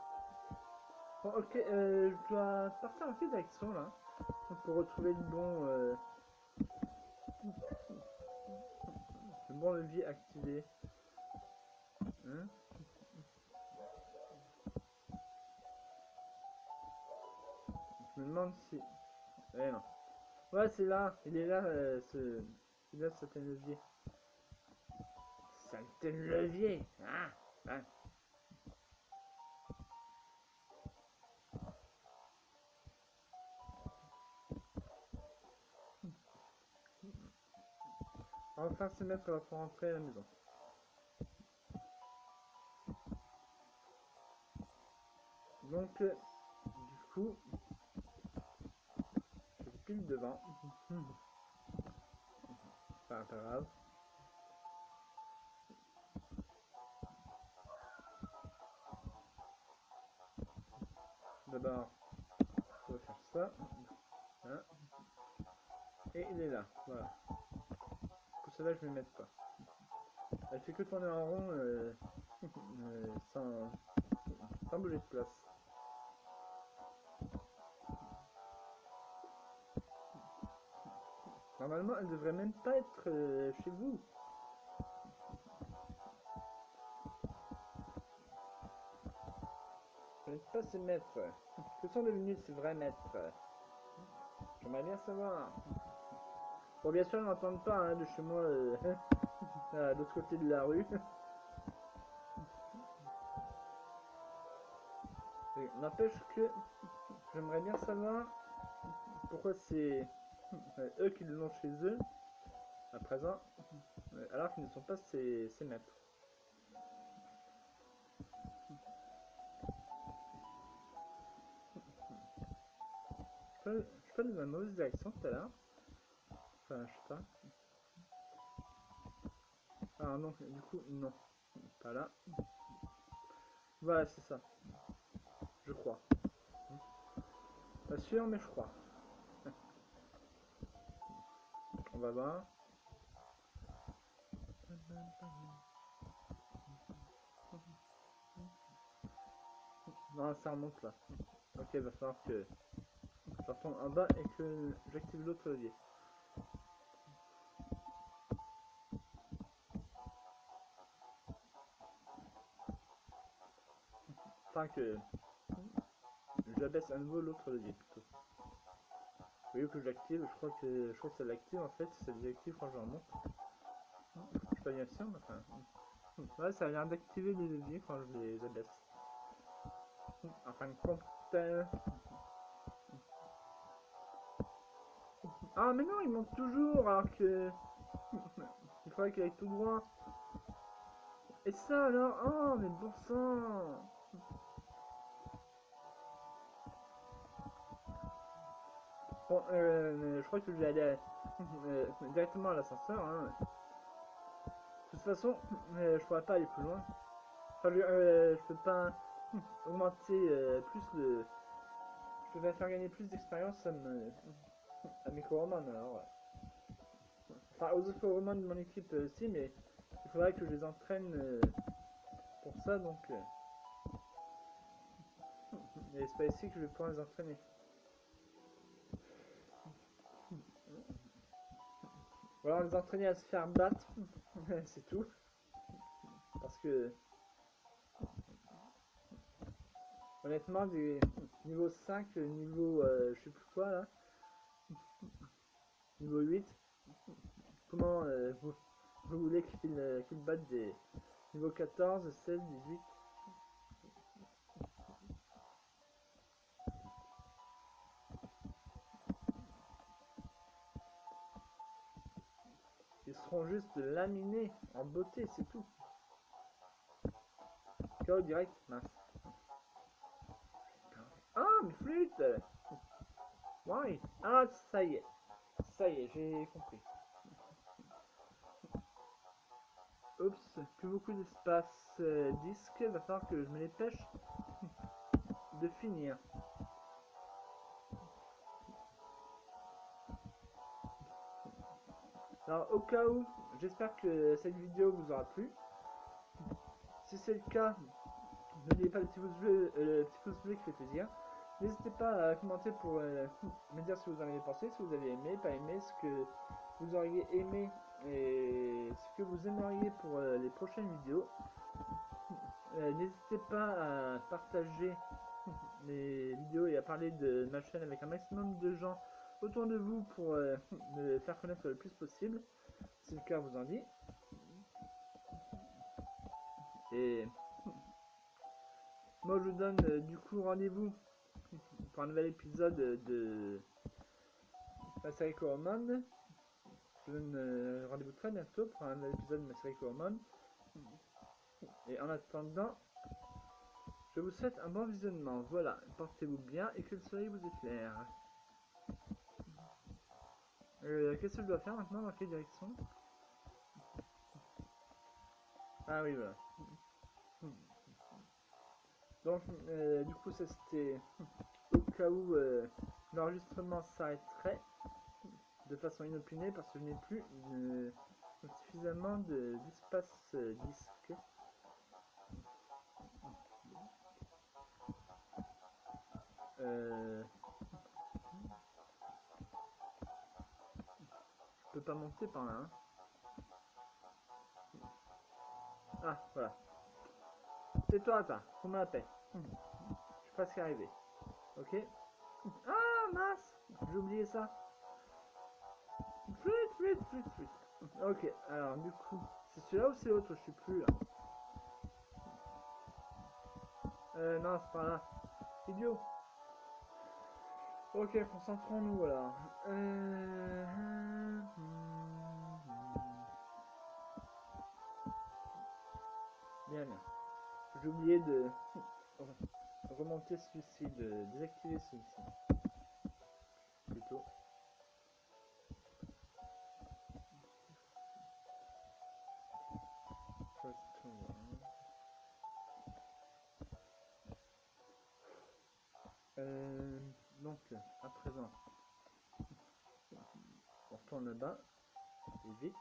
Bon, ok, je dois partir en quête d'action là. Pour retrouver le bon levier activé. Hein, je me demande si. Eh non. Ouais, c'est là. Il est là, il est là, cet levier. Saleté de levier. Ah, ah. Enfin se mettre pour rentrer à la maison. Donc, du coup, je pile devant. Pas grave. D'abord, on va faire ça. Hein. Et il est là. Voilà. Pour cela, je vais mettre pas. Elle fait que tourner en rond sans bouger de place. Normalement, elle devrait même pas être chez vous. Je ne sais pas ses maîtres. Que sont devenus ces vrais maîtres? J'aimerais bien savoir. Bon, bien sûr, ils n'entendent pas hein, de chez moi à l'autre côté de la rue. N'empêche que j'aimerais bien savoir pourquoi c'est eux qui l'ont chez eux à présent, alors qu'ils ne sont pas ses maîtres. Je suis pas dans la mauvaise direction tout à l'heure. Enfin, je sais pas. Ah non, du coup, non. Pas là. Voilà, c'est ça. Je crois. Pas sûr, mais je crois. On va voir. Non, ça remonte là. Ok, il va falloir que je retourne en bas et que j'active l'autre levier. Enfin que j'abaisse à nouveau l'autre levier plutôt. Au lieu que j'active, je crois que ça l'active en fait, ça désactive quand je remonte. Je suis pas bien sûr, mais enfin. Ouais, ça a l'air d'activer les leviers quand je les abaisse. En fin de compte. Ah mais non, il monte toujours alors que. Il faudrait qu'il aille tout droit. Et ça alors. Oh mais bon sang. Bon, je crois que je vais aller directement à l'ascenseur. Hein. De toute façon, je pourrais pas aller plus loin. Enfin, je peux pas augmenter plus le. Je peux pas faire gagner plus d'expérience à mes Coromans. Alors, enfin, aux autres Coromans de mon équipe aussi, mais il faudrait que je les entraîne pour ça, donc. Et c'est pas ici que je vais pouvoir les entraîner. Voilà, les entraîner à se faire battre, c'est tout. Parce que, honnêtement, des niveau 5, niveau je sais plus quoi là, niveau 8, comment vous voulez qu'ils battent des niveau 14, 16, 18? Ils seront juste laminés en beauté, c'est tout. KO direct, mince. Ah, mais flûte! Ouais. Ah, ça y est. Ça y est, j'ai compris. Oups, plus beaucoup d'espace disque, va falloir que je me dépêche de finir. Alors au cas où, j'espère que cette vidéo vous aura plu. Si c'est le cas, n'oubliez pas le petit pouce bleu, qui fait plaisir. N'hésitez pas à commenter pour me dire si vous en avez pensé, si vous avez aimé, pas aimé, ce que vous auriez aimé et ce que vous aimeriez pour les prochaines vidéos. N'hésitez pas à partager les vidéos et à parler de ma chaîne avec un maximum de gens autour de vous pour me faire connaître le plus possible, si le cœur vous en dit. Et moi je vous donne du coup rendez-vous pour un nouvel épisode de ma série Coromon. Je vous donne rendez-vous très bientôt pour un nouvel épisode de ma série Coromon. Et en attendant, je vous souhaite un bon visionnement. Voilà, portez-vous bien et que le soleil vous éclaire. Qu'est-ce que je dois faire maintenant? Dans quelle direction? Ah oui, voilà. Donc, du coup, ça c'était au cas où l'enregistrement s'arrêterait de façon inopinée parce que je n'ai plus suffisamment d'espace disque. Je peux pas monter par là. Hein. Ah, voilà. C'est toi, attends, fous-moi la paix. Je suis presque arrivé. Ok. Ah, mince! J'ai oublié ça. Flûte. Ok, alors du coup, c'est celui-là ou c'est l'autre? Je sais plus là. Non, c'est pas là. Idiot. Ok, concentrons-nous alors. Bien. J'ai oublié de remonter celui-ci, de désactiver celui-ci. Plutôt. Donc, à présent, on retourne bas, et vite.